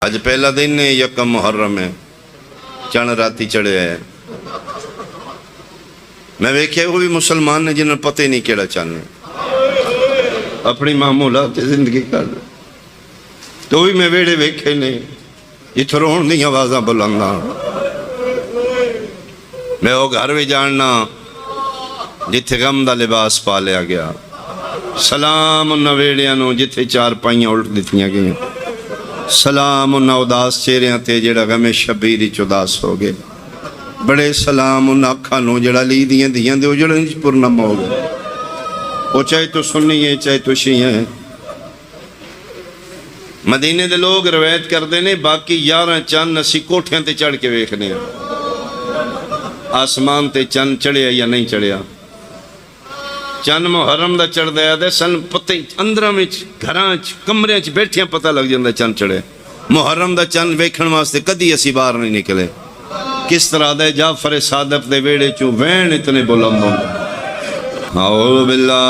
اج پہلا دن ہے، یکم محرم ہے، چند راتی چڑھے ہے۔ میں ویکھیا وہ بھی مسلمان نے جنہوں پتہ ہی نہیں کیڑا چاہنے اپنی معمولات زندگی کر تو بھی میں ویڑے ویکھے نہیں جتھے رون دی آوازاں بلنداں میں وہ گھر بھی جاننا جتھے غم دا لباس پا لیا گیا، سلام انہاں ویڑیاں نو جتھے چار پائیاں الٹ دیتیاں گئیں، سلام انہاں اداس چہریاں تے جڑا غم شبیر وچ اداس ہو گئے، بڑے سلام انہاں اکھاں نو جڑا لی دیاں دیاں دے اجڑن وچ پرنم ہو گئے۔ وہ چاہے تو سنی ہے چاہے تو شیعہ ہے۔ مدینے دے لوگ روایت کردے نے باقی 11 چند اسی کوٹھیاں تے چڑھ کے ویکھنے آسمان تے چند چڑھیا یا نہیں چڑھیا۔ چند محرم دا چڑھ دیا دے سن پتہ اندراں وچ گھراں وچ کمریاں وچ بیٹھیاں پتہ لگ جاندا چند چڑھے۔ محرم دا چند ویکھن واسطے کدی اسی باہر نہیں نکلے۔ کس طرح دے جعفر صادق دے ویڑے چوں وین اتنے بلند ہوں۔ اعوذ باللہ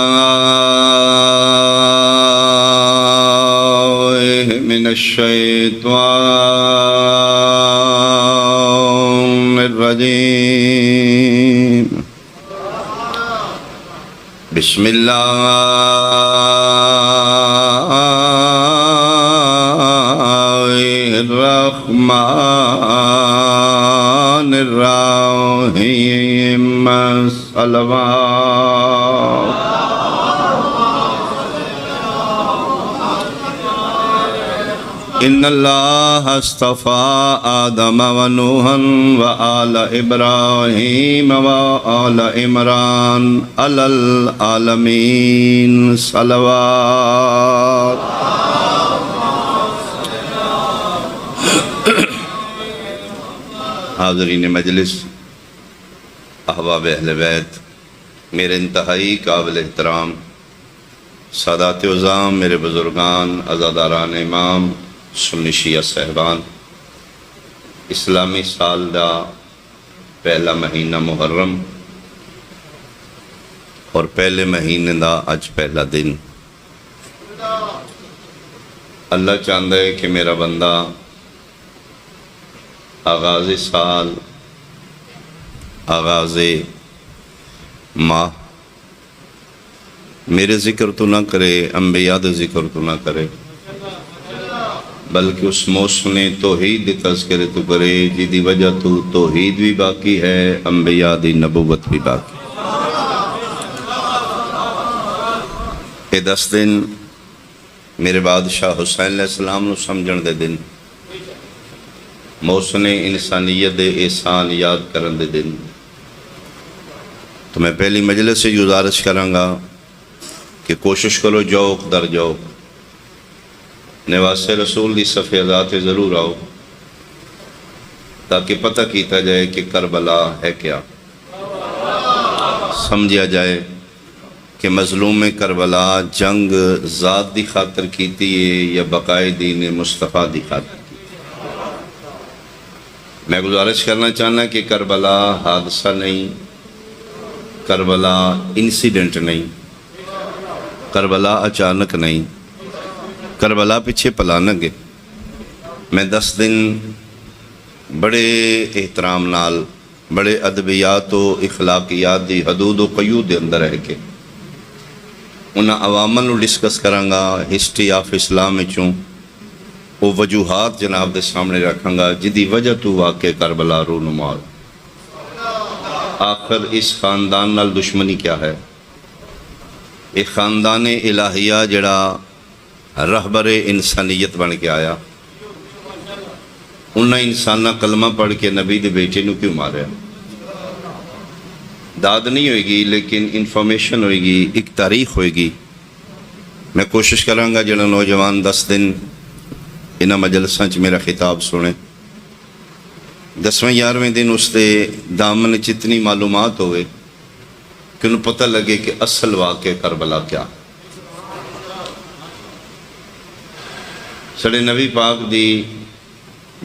من الشیطان الرجیم، بسم اللہ الرحمن الرحیم، صلوات ان اللہ اصطفى آدم و نوحا و آل ابراہیم و آل عمران علی العالمین، صلوات۔ حاضرین مجلس، احباب اہل بیت، میرے انتہائی قابل احترام سادات عظام، میرے بزرگان، عزاداران امام، سنی شیعہ صاحبان، اسلامی سال دا پہلا مہینہ محرم اور پہلے مہینے دا اج پہلا دن۔ اللہ چاہتا ہے کہ میرا بندہ آغاز سال، آغاز ماہ میرے ذکر تو نہ کرے، انبیاء دے ذکر تو نہ کرے، بلکہ اس موسم توحید دی تذکرے تو کرے جی دی وجہ تو توحید بھی باقی ہے، انبیاء دی نبوت بھی باقی۔ یہ 10 دن میرے بادشاہ حسین علیہ السلام نو سمجھن دے دن، موسم انسانیت دے احسان یاد کرن دے دن۔ تو میں پہلی مجلس سے گزارش کراں گا کہ کوشش کرو جوق در جوق نواس رسول دی صفحہ ذات ضرور آؤ تاکہ پتہ کیتا جائے کہ کربلا ہے کیا، سمجھا جائے کہ مظلوم کربلا جنگ ذات دی خاطر کیتی ہے یا بقائے دین مصطفیٰ دی خاطر۔ میں گزارش کرنا چاہنا کہ کربلا حادثہ نہیں، کربلا انسیڈنٹ نہیں، کربلا اچانک نہیں، کربلا پیچھے پلانگ ہے۔ میں 10 دن بڑے احترام نال، بڑے ادبیات و اخلاقیات دی حدود و قیود دے اندر ہے کہ انہاں عوامل نو ڈسکس کراں گا، ہسٹری آف اسلام وچوں وہ وجوہات جناب دے سامنے رکھاں گا جدی وجہ تو واقع کربلا رونما۔ آخر اس خاندان نال دشمنی کیا ہے؟ ایک خاندان الہیہ جڑا رہبر انسانیت بن کے آیا، انہاں انسانہ کلمہ پڑھ کے نبی دے بیٹے نو کیوں ماریا؟ داد نہیں ہوئے گی لیکن انفارمیشن ہوئے گی، ایک تاریخ ہوئے گی۔ میں کوشش کراں گا جنہاں نوجوان 10 دن انہاں مجلساں چ میرا خطاب سنے، 10ویں 11ویں دن اس دے دامن چتنی معلومات ہوئے کہ انہوں پتہ لگے کہ اصل واقع کربلا کیا۔ سڑے نبی پاک دی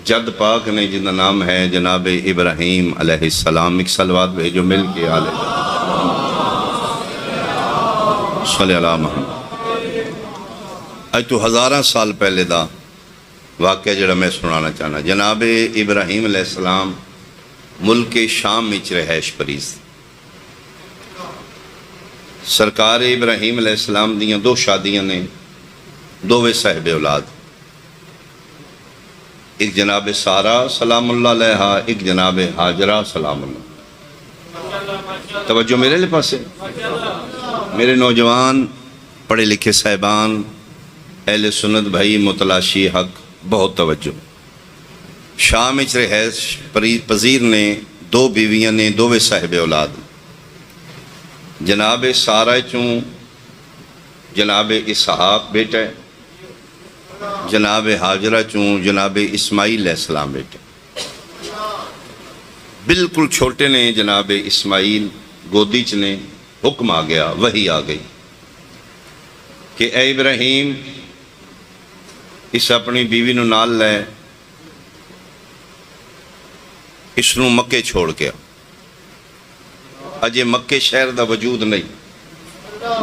جد پاک نے جن کا نام ہے جناب ابراہیم علیہ السلام، ایک صلوات بھیجو مل کے آلے صلی اللہ محمد۔ آج تو 1000 سال پہلے دا واقعہ جڑا میں سنانا چاہنا، جناب ابراہیم علیہ السلام ملک شام وچ رہائش پریز، سرکار ابراہیم علیہ السلام دیاں دو شادیاں نے، دوویں صاحب اولاد، ایک جناب سارا سلام اللہ علیہا، ایک جناب حاجرہ سلام اللہ۔ توجہ میرے لئے پاس ہے، میرے نوجوان پڑھے لکھے صاحبان، اہل سنت بھائی، متلاشی حق، بہت توجہ۔ شام وچ رہائش پذیر نے دو بیویاں نے، دوویں صاحب اولاد، جناب سارا چوں جناب اسحاق بیٹا ہے، جناب حاجرہ چوں جناب اسماعیل علیہ السلام بیٹے، بالکل چھوٹے نے جناب اسماعیل گودی چ نے، حکم آ گیا، وحی آ گئی کہ اے ابراہیم اس اپنی بیوی نو نال لے، اس نو مکے چھوڑ کے اجے مکے شہر دا وجود نہیں،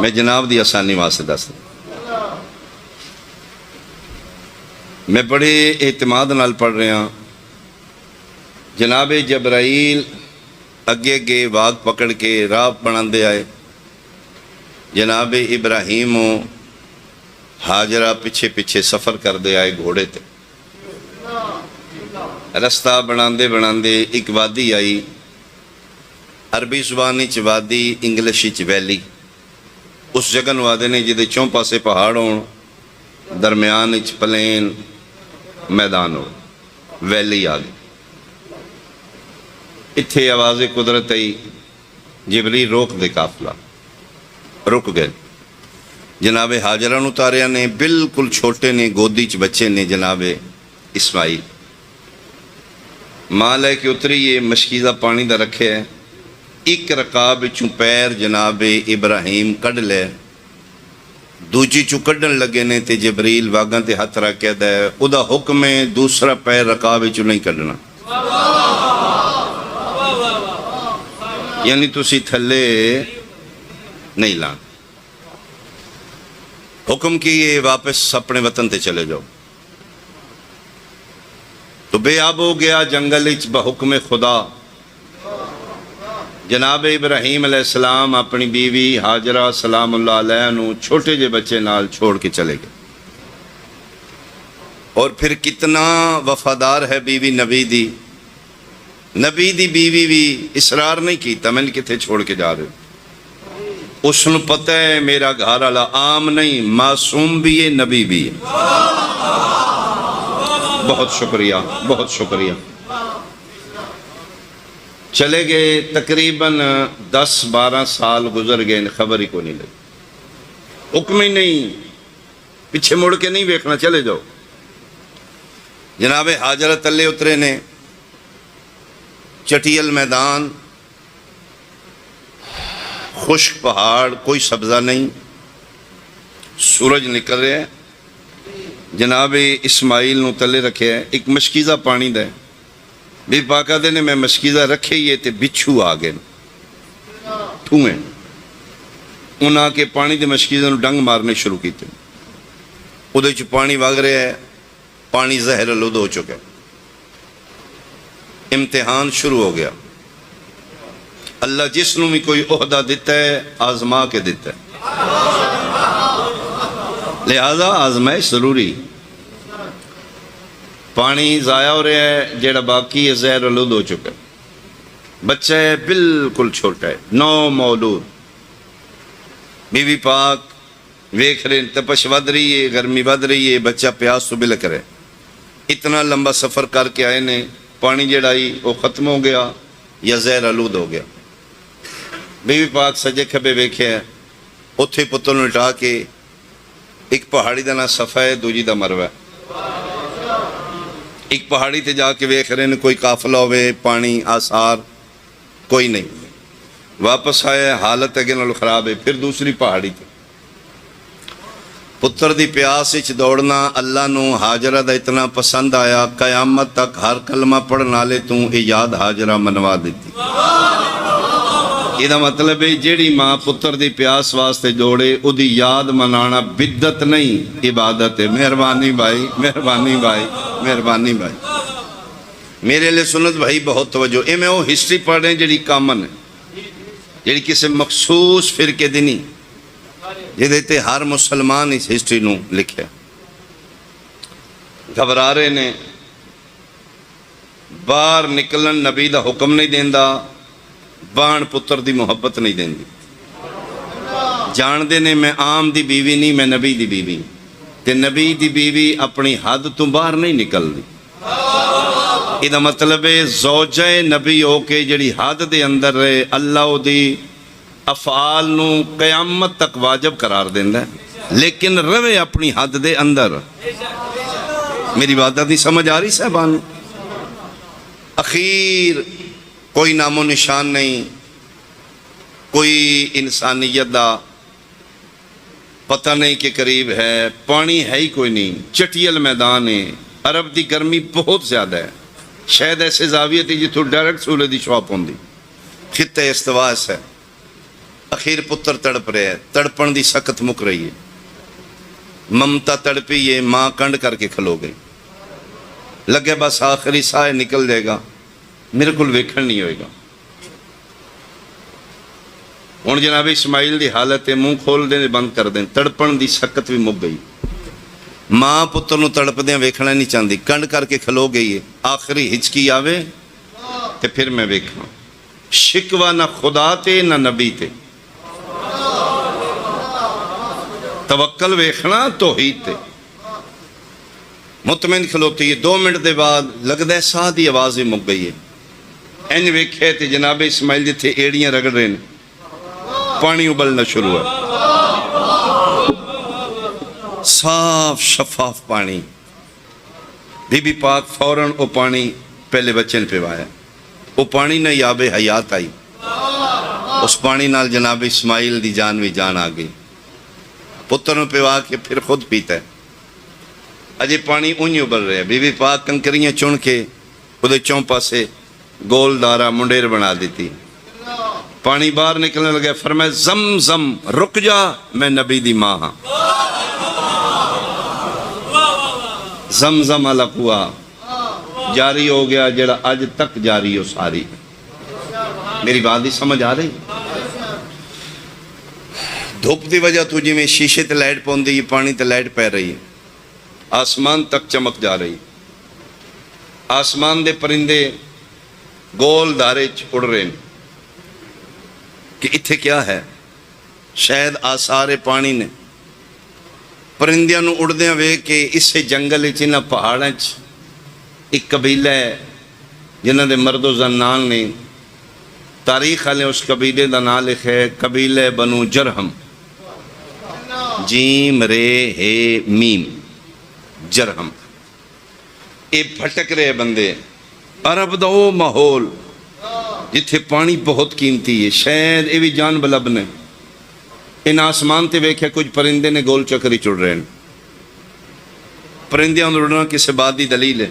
میں جناب دی آسانی واسطے دس، میں بڑے اعتماد نال پڑھ رہا، جناب جبرائیل اگے اگے واگ پکڑ کے راہ بناندے آئے، جناب ابراہیم و حاجرہ پیچھے پیچھے سفر کر دے آئے گھوڑے تے، رستہ بناندے بناندے ایک وادی آئی، عربی زبانی چ وادی، انگلشی چ ویلی، اس جگہ وادے نے جدے چوں پاسے پہاڑ ہون، درمیان چ پلین میدان ہو، ویلی آ گئی، اتھے آواز قدرت آئی، جبریل روک دے قافلہ، رک گئے، جناب حاجرہ نو تاریا نے، بالکل چھوٹے نے، گودی چ بچے نے جناب اسماعیل، ماں لے کے اتری، یہ مشکیزہ پانی دا رکھے ہے، ایک رکاب چوں پیر جناب ابراہیم کڈ لے، دوجی چوں کڈن لگے نے تے جبریل واگاں تے ہاتھ رکھ کے دے، او دا حکم ہے دوسرا پیر رکاب چوں نہیں کڈنا، یعنی تسی تھلے نہیں لان، حکم کی یہ واپس اپنے وطن تے چلے جاؤ، تو بے آب ہو گیا جنگل اچ بحکم خدا، جناب ابراہیم علیہ السلام اپنی بیوی حاجرہ سلام اللہ علیہ نو چھوٹے جے بچے نال چھوڑ کے چلے گئے، اور پھر کتنا وفادار ہے بیوی نبی دی بیوی بھی اصرار نہیں کیتا میں نے کتھے چھوڑ کے جا رہے، اس نو پتہ ہے میرا گھر والا عام نہیں، معصوم بھی ہے، نبی بھی ہے، بہت شکریہ بہت شکریہ۔ چلے گئے، تقریباً 10-12 سال گزر گئے، خبر ہی کو نہیں لگی، حکم ہی نہیں، پیچھے مڑ کے نہیں ویکھنا، چلے جاؤ۔ جناب حاجرہ تلے اترے نے، چٹیل میدان، خشک پہاڑ، کوئی سبزہ نہیں، سورج نکل رہے ہیں، جناب اسماعیل نو تلے رکھے ہے، ایک مشکیزہ پانی دے، بھی پاکہ دے نے میں مشکیزہ رکھے یہ تے بچھو آگے ٹھوئیں، انہاں کے پانی دے مشکیزہ نو ڈنگ مارنے شروع کیتے، ادھے چو پانی واگ رہے ہے، پانی زہر آلود ہو چکے، امتحان شروع ہو گیا، اللہ جس نو بھی کوئی عہدہ دیتا ہے آزما کے دیتا ہے، لہذا آزمائش ضروری، پانی ضائع ہو رہا ہے، جیڑا باقی ہے زہر آلود ہو چکا ہے، بچہ ہے بالکل چھوٹا ہے، نو مولود، بیوی پاک ویکھ رہے، تپش ود رہی ہے، گرمی ود رہی ہے، بچہ پیاس تو بلک رہے، اتنا لمبا سفر کر کے آئے نے، پانی جیڑا ہی وہ ختم ہو گیا یا زہر آلود ہو گیا، بیوی پاک سجے کھبے ویکھے ہیں، اتھے پتر نو لٹا کے، ایک پہاڑی دا نا صفا ہے، دوجی دا مروہ ہے، ایک پہاڑی تے جا کے ویکھ رہے ہیں، کوئی قافلہ ہوئے، پانی آثار کوئی نہیں، واپس آئے، حالت اگے نال خراب ہے، پھر دوسری پہاڑی تے، پتر دی پیاس اچ دوڑنا اللہ نو حاجرہ دا اتنا پسند آیا، قیامت تک ہر کلمہ پڑھنا لے تو ایجاد حاجرہ منوا دیتی، یہ مطلب ہے جیڑی ماں پتر دی پیاس واسطے جوڑے او دی یاد منانا بدت نہیں عبادت ہے۔ مہربانی بھائی، مہربانی بھائی، مہربانی بھائی، میرے لئے سنت بھائی بہت توجہ۔ اے میں وہ ہسٹری پڑھ رہے ہیں جیڑی کامن ہے، جیڑی کسی مخصوص فرقے دی نہیں، یہ دیتے ہر مسلمان اس ہسٹری نو لکھے گھبرا رہے نے، باہر نکلن نبی دا حکم نہیں دیندا، بان پتر دی محبت نہیں دیندی، جان دے نے میں عام دی بیوی نہیں، میں نبی دی بیوی، تے نبی دی بیوی اپنی حد تو باہر نہیں نکل دی۔ یہ مطلب ہے زوجہ نبی ہو کے جڑی حد دے اندر رہے، اللہ دی افعال نو قیامت تک واجب قرار دیندا ہے، لیکن روے اپنی حد دے اندر۔ میری بات نہیں سمجھ آ رہی صاحبان؟ اخیر کوئی نام و نشان نہیں، کوئی انسانیت دا پتہ نہیں کہ قریب ہے، پانی ہے ہی کوئی نہیں، چٹیل میدان ہے، عرب دی گرمی بہت زیادہ ہے، شاید ایسے زاویہ تھی جتوں ڈائریکٹ سولے دی شاپ ہوندی، خطہ استواس ہے۔ اخیر پتر تڑپ رہے ہے، تڑپن دی سخت مک رہی ہے، ممتا تڑپی ہے، ماں کنڈ کر کے کھلو گئی، لگے بس آخری سائے نکل جائے گا، میرے کل ویکھن نہیں ہوئے گا۔ ہن جناب اسماعیل دی حالت ہے، منہ کھول دیں بند کر دیں، تڑپن دی سخت بھی مک گئی، ماں پتر نو تڑپ دیں ویکھنا نہیں چاہتی، کنڈ کر کے کھلو گئی ہے، آخری ہچکی آوے تے پھر میں ویکھاں۔ شکوہ نہ خدا تے نہ نبی تے، توکل ویکھنا توحید تے، مطمئن کھلوتی ہے۔ 2 منٹ دے بعد لگدا ہے ساہ دی آواز ہی مک گئی ہے، انج ویکھے تے جناب اسماعیل جتھے ایڑیاں رگڑ رہے ہیں، پانی ابلنا شروع ہے، صاف شفاف پانی۔ بی بی پاک فوراً او پانی پہلے بچے نے پیوایا، وہ پانی نہ یاب حیات آئی، اس پانی نال جناب اسماعیل دی جان بھی جان آ گئی، پتر نو پیوا کے پھر خود پیتا ہے۔ اجے پانی اونی ابل رہے ہیں، بی بی پاک کنکریاں چن کے خودے چون پاسے گول دارا منڈیر بنا دیتی، پانی باہر نکلنے لگا، فرمایا زم زم رک جا، میں نبی دی ماں ہاں۔ زم زم علقوا جاری ہو گیا، جڑا اج تک جاری ہو ساری۔ میری بات ہی سمجھ آ رہی؟ دھوپ دی وجہ تو جی میں شیشے تے لائٹ پوندی، یہ پانی تے لائٹ پہ رہی ہے، آسمان تک چمک جا رہی، آسمان دے پرندے گول دارے اڑ رہے ہیں کہ اتھے کیا ہے، شاید آثار پانی نے۔ پرندیاں نو اڑدیاں وے کہ اسے جنگل چ انہاں پہاڑاں چ ایک قبیلہ ہے جنہاں دے مرد و زنان نے، تاریخ والے اس قبیلے دا نام لکھا ہے قبیلہ بنو جرہم، جیم رے ہے میم، جرہم۔ اے بھٹک رہے بندے، عرب دا او ماحول جتھے پانی بہت قیمتی ہے، شاید اے بھی جان بلب نے۔ ان آسمان تے ویکھے کچھ پرندے نے گول چکری چڑ رہے ہیں، پرندیاں اڑنا کسی بات دی دلیل ہے،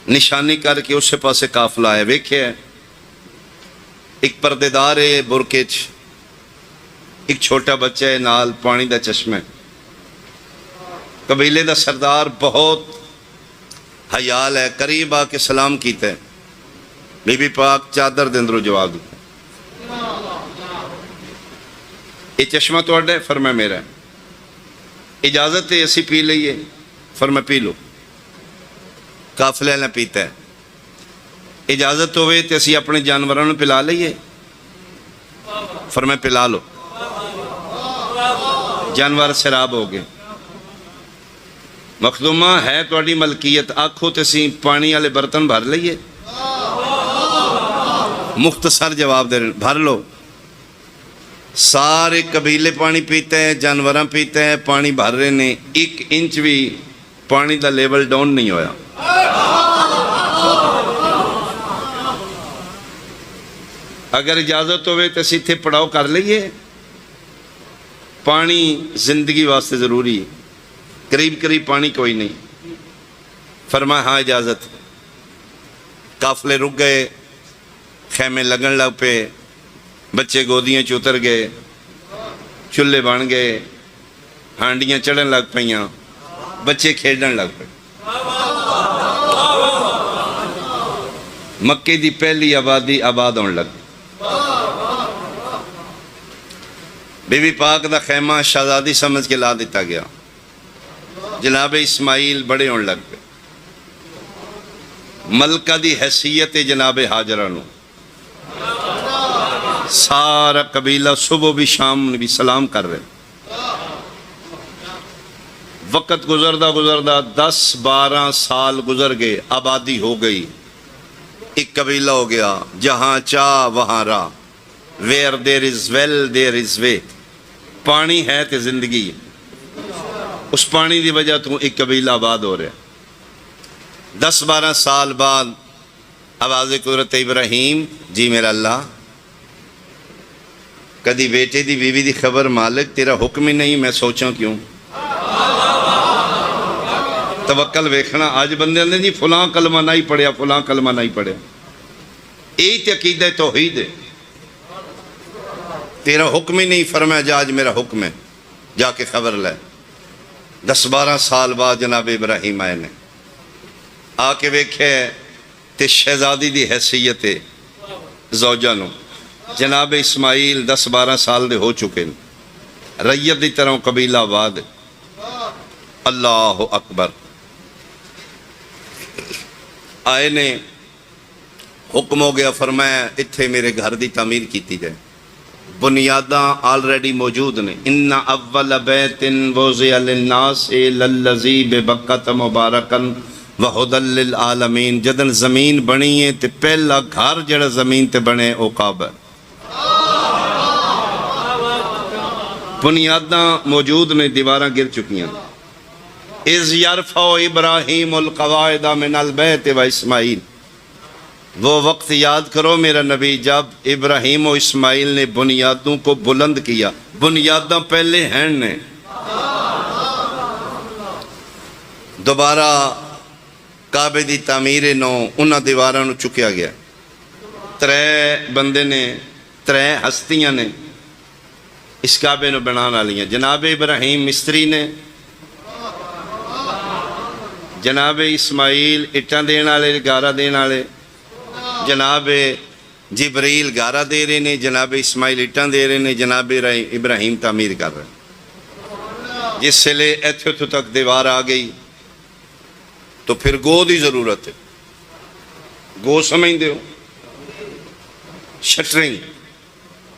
نشانی کر کے اسے پاسے قافلہ ہے، ویکھے ہے ایک پردے دار ہے برکے چ، ایک چھوٹا بچہ ہے نال پانی دا چشمہ، قبیلے دا سردار بہت حیال ہے، قریب آ کے سلام کیتا ہے، بی بی پاک چادر دے اندروں جواب دیتا، یہ چشمہ توڑا ہے؟ فرمایا میرا ہے۔ اجازت ہے اسی پی لئیے؟ فرمایا پی لو۔ قافلہ نہ پیتا ہے، اجازت ہوئے تو اسی اپنے جانوروں نے پلا لئیے؟ فرمایا پلا لو۔ جانور سراب ہو گئے، مخدومہ ہے تواڈی ملکیت، آکھو تے سی پانی والے برتن بھر لئیے؟ مختصر جواب دے رہے بھر لو۔ سارے قبیلے پانی پیتے ہیں، جانوراں پیتے ہیں، پانی بھر رہے نے، 1 انچ بھی پانی دا لیول ڈاؤن نہیں ہویا۔ اگر اجازت ہوئے تو اسی تھے پڑاؤ کر لئیے، پانی زندگی واسطے ضروری ہے، قریب قریب پانی کوئی نہیں۔ فرمایا ہاں اجازت۔ قافلے رک گئے، خیمے لگن لگ پہ، بچے گودیاں چ اتر گئے، چولہے بن گئے، ہانڈیاں چڑھن لگ پئیاں، بچے کھیڈن لگ پے۔ مکے دی پہلی آبادی آباد ہونے لگ پئی۔ بی بی پاک دا خیمہ شہزادی سمجھ کے لا دیتا گیا۔ جناب اسماعیل بڑے ہونے لگ پے، ملکہ دی حیثیت جناب ہاجرہ نو سارا قبیلہ صبح بھی شام بھی سلام کر رہے۔ وقت گزردہ 10-12 سال گزر گئے، آبادی ہو گئی، ایک قبیلہ ہو گیا، جہاں چاہ وہاں راہ، where there is well there is way، پانی ہے تے زندگی ہے۔ اس پانی دی وجہ تو ایک قبیلہ آباد ہو رہا ہے۔ 10-12 سال بعد آواز قدرت ابراہیم، جی میرا اللہ، کدی بیٹے دی بیوی دی خبر مالک تیرا حکم ہی نہیں، میں سوچاں کیوں۔ توکل ویکھنا، آج بندے نے جی فلاں کلمہ نہیں پڑھیا، فلاں کلمہ نہیں پڑھیا، یہی تے عقیدہ توحید ہے۔ تیرا حکم ہی نہیں، فرمایا جا آج میرا حکم ہے، جا کے خبر لے۔ 10-12 سال بعد جناب ابراہیم آئے نے، آ کے ویکھے تے شہزادی دی حیثیت زوجہ نو جناب اسماعیل 10-12 سال دے ہو چکے ہیں، ریت دی طرح قبیلہ آباد ہے۔ اللہ اکبر۔ آئے نے، حکم ہو گیا، فرمایا اتھے میرے گھر دی تعمیر کیتی جائے۔ بنیاداں آلریڈی موجود نے۔ ان اول بیت وضع للناس للذی ببکۃ مبارکا وہدی للعالمین، جدن زمین بنی ہے تے پہلا گھر جڑا زمین تے بنے او کعبہ ہے۔ بنیاداں موجود نے، دیواراں گر چکی ہیں۔ اذ یرفع ابراہیم القواعد من البیت و اسماعیل، وہ وقت یاد کرو میرا نبی جب ابراہیم و اسماعیل نے بنیادوں کو بلند کیا۔ بنیاداں پہلے ہیں نے، دوبارہ کعبے دی تعمیر نو انہاں دیواراں نو چکیا گیا۔ 3 بندے نے، 3 ہستیاں نے اس کعبے نو بنان والیاں، جناب ابراہیم مستری نے، جناب اسماعیل اٹاں دین والے، گارا دین والے، جناب جبریل گارا دے رہے نے، جناب اسماعیل اٹاں دے رہے نے، جناب ابراہیم تعمیر کر رہے ہیں۔ جس سے لے ایتھے تک دیوار آ گئی تو پھر گو دی ضرورت ہے۔ گو سمجھ دے ہو، شٹرنگ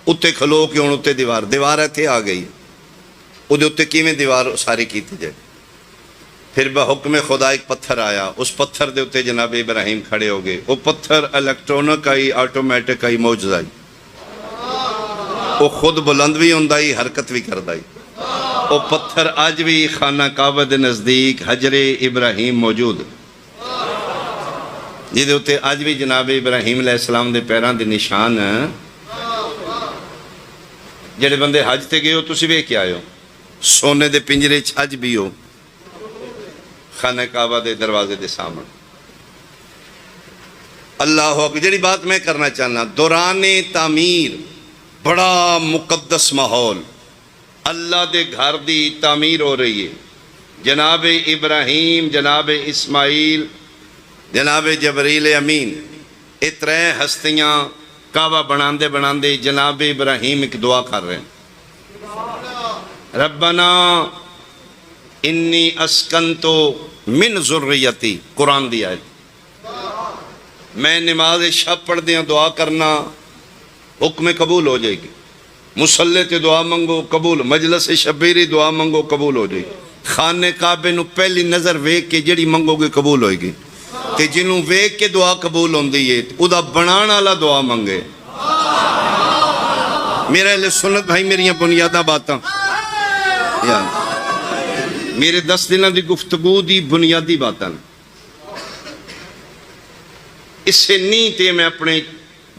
اتے کھلو کے ہوں اتے دیوار ایتھے آ گئی، وہ دے اتے کیویں دیوار ساری کیتی جائے۔ پھر بحکم خدا ایک پتھر آیا، اس پتھر دے اتے جناب ابراہیم کھڑے ہو گئے۔ وہ پتھر الیکٹرونک آئی، آٹومیٹک آئی، موجز آئی، وہ خود بلند بھی ہوندہ ہی، حرکت بھی کردہ ہی۔ وہ پتھر آج بھی خانہ کعبہ دے نزدیک حجر ابراہیم موجود، جی دے اتے آج بھی جناب ابراہیم علیہ السلام دے پیران دے نشان ہیں۔ جڑے بندے حج تے گئے ہو تسی بھی کیا آئے ہو، سونے دے پنجرے حج بھی ہو خانہ کعبہ دے دروازے دے سامنے۔ اللہ اکبر۔ جڑی بات میں کرنا چاہنا، دوران تعمیر بڑا مقدس ماحول، اللہ دے گھر دی تعمیر ہو رہی ہے۔ جناب ابراہیم، جناب اسماعیل، جناب جبریل امین، یہ 3 ہستیاں کعبہ بناندے بناندے جناب ابراہیم ایک دعا کر رہے ہیں، ربنا انی اسکنتو من ذریتی، قرآن دی آیت۔ میں نماز شب پڑھ دیا دعا کرنا، حکم قبول ہو جائے گی۔ مصلی تے دعا منگو قبول، مجلس شبیری دعا منگو قبول ہو جائے گی۔ خانے کعبے نو پہلی نظر ویک کے جڑی منگو گے قبول ہوئے گی، تے جنوں ویک کے دعا قبول ہوندی ہے او دا بنان والا دعا منگے۔ میرا اہل سنت بھائی، میریاں بنیادہ باتاں، میرے 10 دنوں دی گفتگو دی بنیادی باتاں، اس سے نہیں تے میں اپنے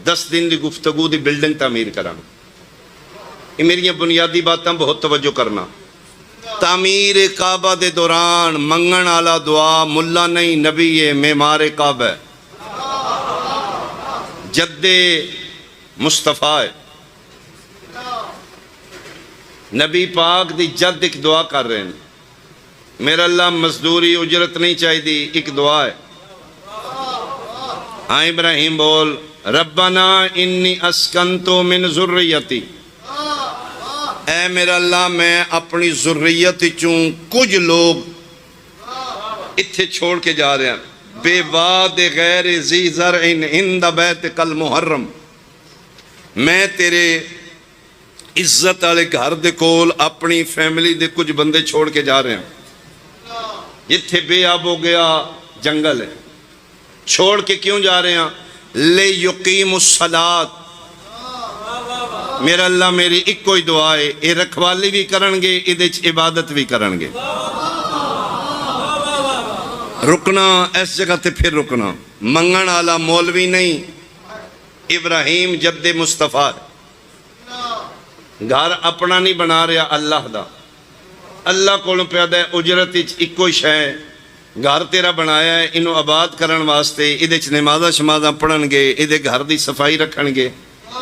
10 دن دی گفتگو دی بلڈنگ تعمیر کراں۔ یہ میری بنیادی باتاں بہت توجہ کرنا۔ تعمیر کعبہ دے دوران منگن والا دعا ملا نہیں، نبی ہے، معمار کعبہ ہے، جد مصطفیٰ ہے، نبی پاک دی جد ایک دعا کر رہے ہیں، میرا اللہ مزدوری اجرت نہیں چاہیے، ایک دعا ہے۔ ہاں ابراہیم بول، ربنا انی اسکنتو من ذریتی، اے میرا اللہ میں اپنی ذریت چوں کچھ لوگ اتھے چھوڑ کے جا رہے ہیں، بے واد غیر ذی زرع عند بیتک المحرم، میں تیرے عزت والے گھر دے کول اپنی فیملی دے کچھ بندے چھوڑ کے جا رہے ہیں، جتھے بے آب ہو گیا جنگل ہے، چھوڑ کے کیوں جا رہے ہیں؟ لِیُقِیمُ الصَّلَاةَ، میرا اللہ میری ایک کوئی دعا ہے، یہ رکھوالی بھی کرنگے، ادھچ عبادت بھی کرنگے، رکنا اس جگہ تے پھر رکنا، منگن آلا مولوی نہیں، ابراہیم جد مصطفیٰ، گھر اپنا نہیں بنا رہا اللہ دا، اللہ کو پیدا ہے اجرت ایک کوئی شے، گھر تیرا بنایا ہے انہوں آباد کرن واسطے، ادھے نمازہ شمازہ پڑھن گے، ادھے گھر دی صفائی رکھن گے،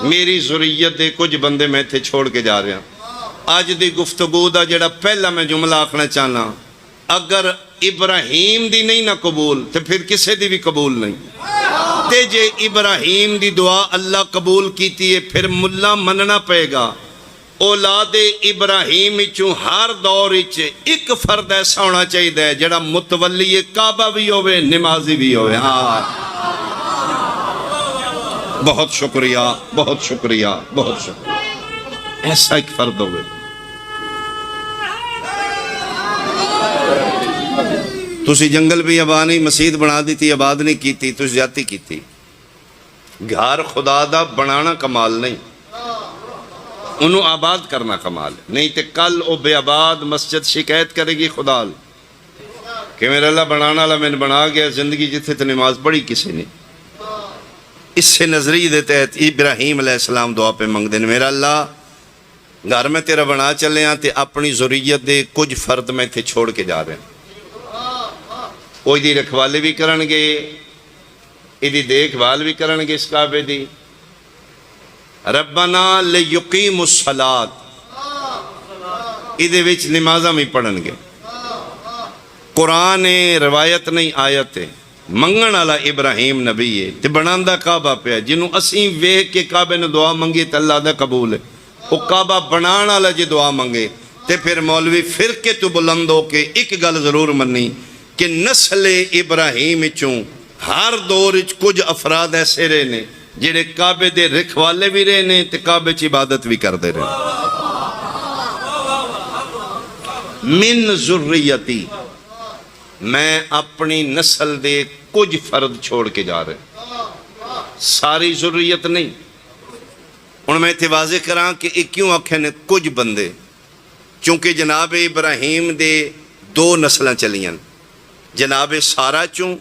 میری ذریت دے کچھ بندے میں تھے چھوڑ کے جا رہے ہیں۔ آج دی گفتگو دا جڑا پہلا میں جملہ آکھنا چاہنا، اگر ابراہیم دی نہیں نہ قبول تو پھر کسے دی بھی قبول نہیں، تے جے ابراہیم دی دعا اللہ قبول کیتی ہے پھر ملا مننا پے گا۔ اولاد ابراہیم چوں ہر دور ایک فرد ایسا ہونا چاہیے جڑا متولی کعبہ بھی ہوئے نمازی بھی ہوئے۔ ہاں بہت شکریہ، بہت شکریہ، بہت شکریہ، ایسا ایک فرد ہوئے۔ تسی جنگل بھی آباد نہیں، مسجد بنا دی تھی آباد نہیں کی تھی، تسی جاتی کی تھی، گھر خدا دا بنانا کمال نہیں، انہوں آباد کرنا کمال ہے، نہیں تے کل او بے آباد مسجد شکایت کرے گی خدا کہ میرا اللہ بنانا اللہ میں نے بنا گیا، زندگی جتھے تے نماز پڑھی کسی نے۔ اس سے نظریہ دیتے ہیں ابراہیم علیہ السلام دعا پہ منگ دین، میرا اللہ گھر میں تیرا بنا چلے ہیں تے اپنی ذریت دے کچھ فرد میں تھے چھوڑ کے جا رہے ہیں، کوئی دی رکھوالی بھی کرنگے، ایدی دیکھ بھال بھی کرنگے اس کعبے دی۔ ربنا لیقیم الصلاة، ایدے وچ نمازہ میں پڑھنگے، قرآن روایت نہیں آیت ہے، منگن والا ابراہیم نبی ہے تے بناندہ کعبہ پہ ہے، جنہوں اسیں ویکھ کے کعبے نے دعا منگی تے اللہ دا قبول ہے، وہ کعبہ بنان والا جی دعا منگے تے پھر مولوی فرقے تو بلند ہو کے ایک گل ضرور منی کہ نسل ابراہیم چوں ہر دور کچھ افراد ایسے رہنے جنہیں کعبے دے رکھوالے بھی رہنے تے کعبے چی عبادت بھی کر دے رہنے۔ من ذریتی، میں اپنی نسل دے کچھ فرد چھوڑ کے جا رہے، ساری ذریت نہیں۔ ان میں تے واضح کران کہ ایک کیوں آکھے نے کچھ بندے، چونکہ جناب ابراہیم دے دو نسلیں چلیاں، جناب سارہ چوں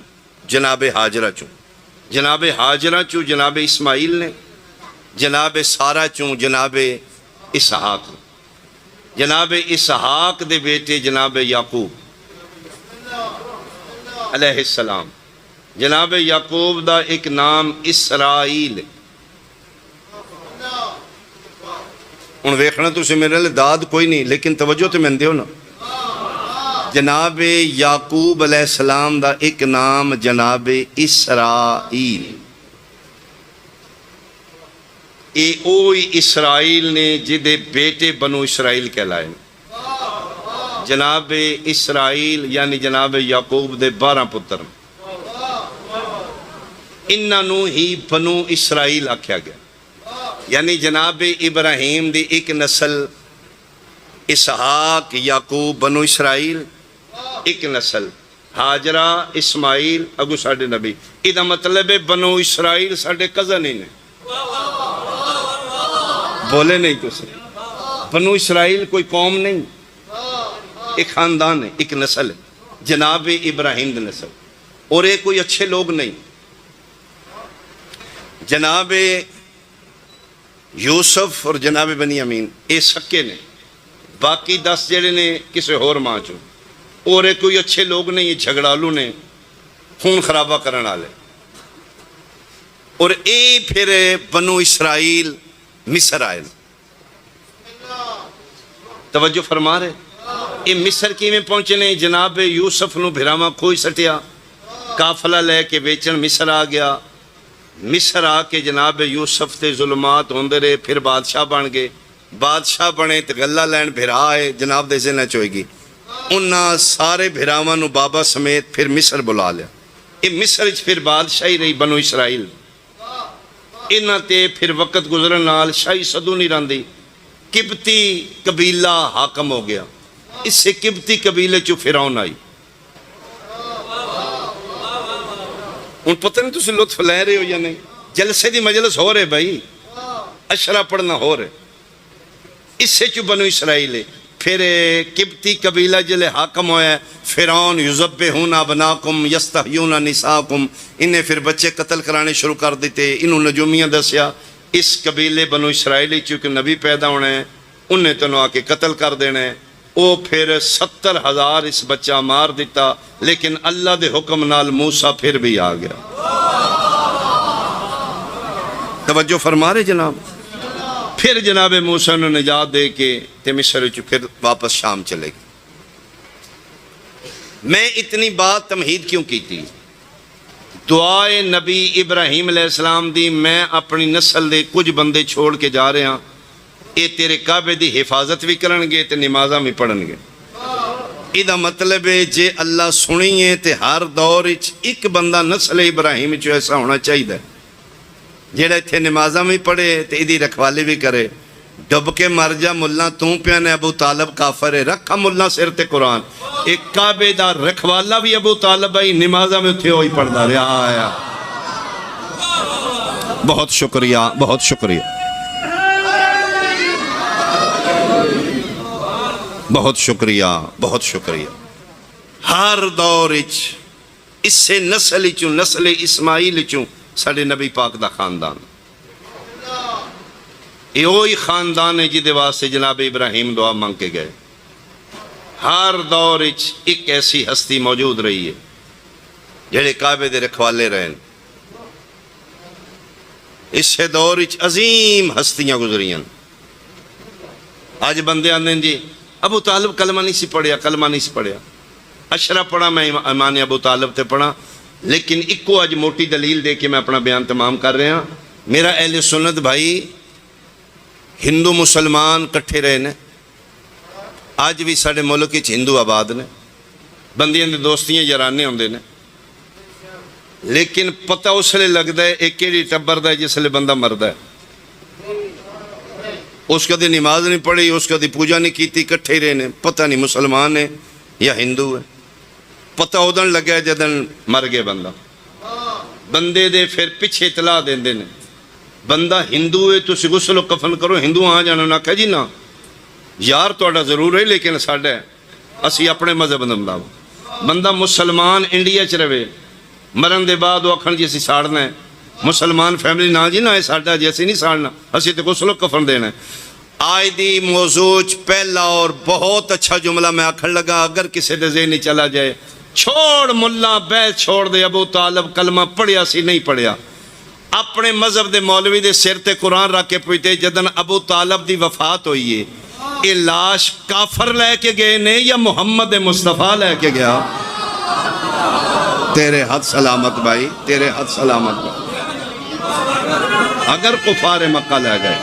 جناب حاجرہ چوں، جناب حاجرہ چوں جناب اسماعیل نے، جناب سارہ چوں جناب اسحاق نے، جناب اسحاق دے بیٹے جناب یعقوب علیہ السلام، جناب یعقوب دا ایک نام اسرائیل ہے۔ ان ویکھنا تو سے میرے لئے داد کوئی نہیں لیکن توجہ تو میں دیو نا، جناب یعقوب علیہ السلام دا ایک نام جناب اسرائیل، اے اوئی اسرائیل نے جدے بیٹے بنو اسرائیل کہلائے، جناب اسرائیل یعنی جناب یعقوب دے 12 پتر، انہوں ہی بنو اسرائیل آکھیا گیا، یعنی جناب ابراہیم دی ایک نسل اسحاق یعقوب بنو اسرائیل، ایک نسل حاجرہ اسماعیل اگو ساڑھے نبی، ادھا مطلب ہے بنو اسرائیل ساڑھے کزن ہی نے، بولے نہیں تو سے، بنو اسرائیل کوئی قوم نہیں، ایک خاندان ہے، ایک نسل ہے، جناب ابراہیم دی نسل، اور ایک کوئی اچھے لوگ نہیں، جناب یوسف اور جناب بنیامین اے سکے نے، باقی 10 جڑے نے کسے اور ماں چوں، اور ایک کوئی اچھے لوگ نہیں، یہ جھگڑالو نے، خون خرابہ کرن آلے، اور اے پھر بنو اسرائیل مصر آئے، توجہ فرما رہے؟ یہ مصر کیویں پہنچے نے؟ جناب یوسف نو بھراواں کھوئی سٹیا، قافلہ لے کے بیچن مصر آ گیا، مصر آ کے جناب یوسف تے ظلمات ہوندے رہے، پھر بادشاہ بن گئے، بادشاہ بنے تے گلہ لین بھرا آئے جناب دے ذہن چ ہوئے گی، انہاں سارے بھراواں نو بابا سمیت پھر مصر بلا لیا، یہ مصر وچ پھر بادشاہی رہی بنو اسرائیل، انہاں تے پھر وقت گزرن نال شاہی صدو نہیں رہندی، قبطی قبیلہ حاکم ہو گیا، اس سے قبطی قبیلے چو فرعون آئی۔ ان پتہ نہیں تسی لطف لے رہے ہو یا نہیں؟ جلسے دی مجلس ہو رہے بھائی، اشرا پڑھنا ہو رہے، اس سے چو بنو اسرائیل ہے، پھر قبطی قبیلہ جلے حاکم ہویا ہے، فرعون یذبحون ابناکم یستحیون نساکم، انہیں پھر بچے قتل کرانے شروع کر دیتے، انہوں نجومیاں دسیا اس قبیلے بنو اسرائیلی چونکہ نبی پیدا ہونے ہیں، انہیں تو آ کے قتل کر دینے، وہ پھر 70,000 اس بچہ مار دیتا، لیکن اللہ دے حکم نال موسیٰ پھر بھی آ گیا۔ توجہ فرما رہے جناب؟ پھر جناب موسیٰ نے نجات دے کے تے مصر وچ پھر واپس شام چلے گئے۔ میں اتنی بات تمہید کیوں کی تھی؟ دعائے نبی ابراہیم علیہ السلام دی، میں اپنی نسل دے کچھ بندے چھوڑ کے جا رہے ہاں، اے تیرے کعبے دی حفاظت بھی کرن گے تے نمازاں بھی پڑھن گے۔ ایدہ مطلب ہے جے اللہ سنیے تے ہر دور اچ ایک بندہ نسل ابراہیم چو ایسا ہونا چاہیے جیڑا اتھے نمازاں بھی پڑھے تے ایدی رکھوالی بھی کرے۔ ڈب کے مر جا ملہ توں پیانے ابو طالب کافر ہے، رکھا ملہ سر تے قرآن، ایک کعبے دا رکھوالا بھی ابو طالب ہے، نمازاں میں اتھے ہوئی پڑھدا رہا آیا۔ بہت شکریہ، بہت شکریہ، بہت شکریہ، بہت شکریہ۔ ہر دور اچ اس سے نسل چوں، نسل اسماعیل چوں ساڑھے نبی پاک دا خاندان، یہ وہی خاندان ہے جدے واسطے جناب ابراہیم دعا مانگ کے گئے۔ ہر دور اچ ایک ایسی ہستی موجود رہی ہے جڑے کعبے دے رکھوالے رہن۔ اس سے دور اچ عظیم ہستیاں گزریاں۔ آج بندے آندے جی ابو طالب کلمہ نہیں سی پڑھیا، کلمہ نہیں سی پڑھیا، اشرا پڑھا، میں ایمان ابو طالب تے پڑھا، لیکن ایک آج موٹی دلیل دے کے میں اپنا بیان تمام کر رہے ہیں۔ میرا اہل سنت بھائی ہندو مسلمان کٹھے رہے نے، آج بھی ساڑھے ملک کی ہندو آباد نے، بندیاں دے دوستیاں یارانے ہوندے نے، لیکن پتہ اس لئے لگتا ہے ایک کیڑی ٹبر دا ہے جس لئے بندہ مردہ ہے، اس کا دی نماز نہیں پڑھی، اس کا دی پوجا نہیں کیتی، کٹھے رہے نے، پتہ نہیں مسلمان ہے یا ہندو ہے، پتہ ادن لگا ہے جدن مر گئے بندہ، بندے دے پھر پچھے اطلاع دین دینے، بندہ ہندو ہے تو اسی غسل و کفن کرو، ہندو آ جانا نہ کہا جی نا یار توڑا ضرور ہے لیکن ساڑھا ہے اسی اپنے مذہب نمداو۔ بندہ مسلمان انڈیا چ رہے مرن دے بعد وہ اکھن جیسی ساڑھنا ہے، مسلمان فیملی نہ جی نہ ہے ساڑھا جیسی نہیں ساڑھنا، اسی تے غسل و کفن دینا ہے۔ آئی دی موضوع پہلا اور بہت اچھا جملہ میں آکھن لگا، اگر کسی دے ذہنی چلا جائے چھوڑ ملہ بیت چھوڑ دے، ابو طالب کلمہ پڑھیا سی نہیں پڑھیا، اپنے مذہب دے مولوی دے سر تے قرآن رکھ کے پوچھتے جدن ابو طالب دی وفات ہوئی ہے، یہ لاش کافر لے کے گئے نے یا محمد مصطفیٰ لے کے گیا؟ تیرے حد سلامت بھائی، تیرے حد سلامت بھائی، اگر کفار مکہ لے گئے۔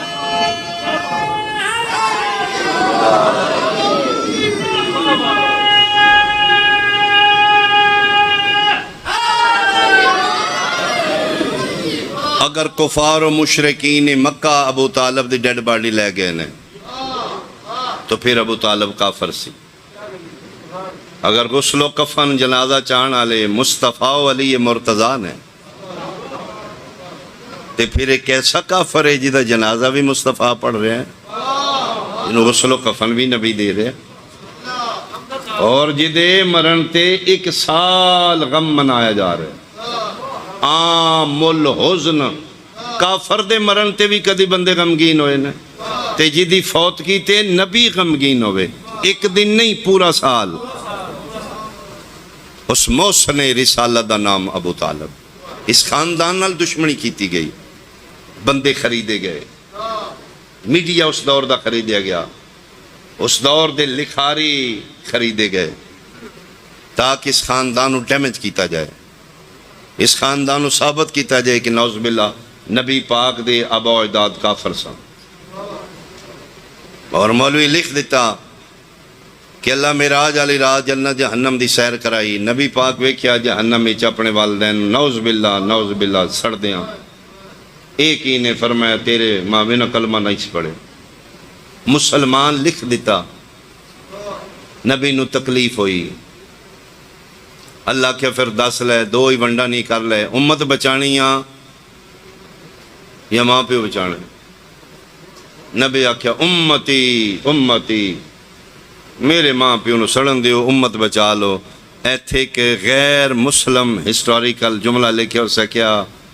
اگر کفار و مشرکین مکہ ابو طالب دی ڈیڈ باڈی لے گئے نے تو پھر ابو طالب کافر سی۔ اگر غسل و کفن جنازہ چاہن والے مصطفیٰ و علی مرتضیٰ نے تو پھر ایک ایسا کافر ہے جدہ جنازہ بھی مصطفیٰ پڑھ رہے ہیں، انہوں غسل و کفن بھی نبی دے رہے ہیں، اور جدے مرن تے 1 سال غم منایا جا رہے ہیں، عام الحزن، کافر دے مرن تے بھی کدی بندے غمگین ہوئے نے، تے جدی فوت کی تے نبی غمگین ہوئے، ایک دن نہیں پورا سال۔ اس محسن رسالت دا نام ابو طالب، اس خاندان نال دشمنی کیتی گئی، بندے خریدے گئے، میڈیا اس دور دا خریدیا گیا، اس دور دے لکھاری خریدے گئے تاکہ اس خاندان کو ڈیمیج کیتا جائے، اس خاندان کو ثابت کیتا جائے کہ نعوذ باللہ نبی پاک دے آبا و اجداد کافر سن۔ اور مولوی لکھ دیتا کہ اللہ معراج علی رات جنت جہنم دی سیر کرائی، نبی پاک ویکھیا جہنم وچ اپنے والدین نعوذ باللہ سڑ دیاں، ایک ہی نے فرمایا تیرے ماں بنا کلمہ نہیں پڑھے۔ مسلمان لکھ دیتا، نبی نو تکلیف ہوئی، اللہ کے پھر دس لے، دو ہی ونڈا نہیں کر لے، امت بچانی یا ماں پیو بچانے؟ نبی آکھیا امتی امتی، میرے ماں پیو نو سڑن دیو، امت بچا لو۔ ایتھے کہ غیر مسلم ہسٹوریکل جملہ لے کے اسے کیا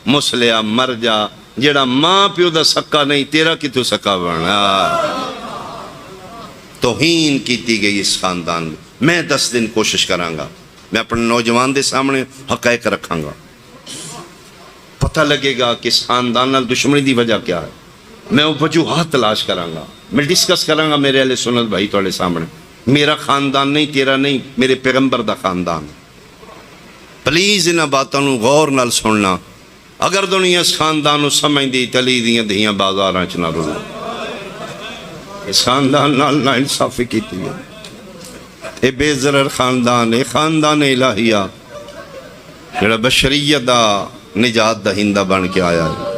مسلیا مر جا، جیڑا ماں پیو دا سکا نہیں تیرا کی تو سکا بنا۔ توہین کیتی گئی اس خاندان میں 10 دن کوشش کروں گا، میں اپنے نوجوان دے سامنے حقائق رکھاں گا، پتہ لگے گا کہ اس خاندان نال دشمنی دی وجہ کیا ہے، میں وہ وجوہات تلاش کراں گا، میں ڈسکس کراں گا میرے اہل سنت بھائی تھوڑے سامنے۔ میرا خاندان نہیں، تیرا نہیں، میرے پیغمبر دا خاندان۔ پلیز انہاں باتاں نو غور نال سننا، اگر دنیا اس خاندان نو سمجھ دی تلی دیاں دھیاں بازاراں چ نہ رول، اس خاندان نال نا انصافی کیتی ہے۔ اے بے ضرر خاندان، اے خاندان الہیہ جڑا بشریت دا نجات دہندہ بن کے آیا ہے۔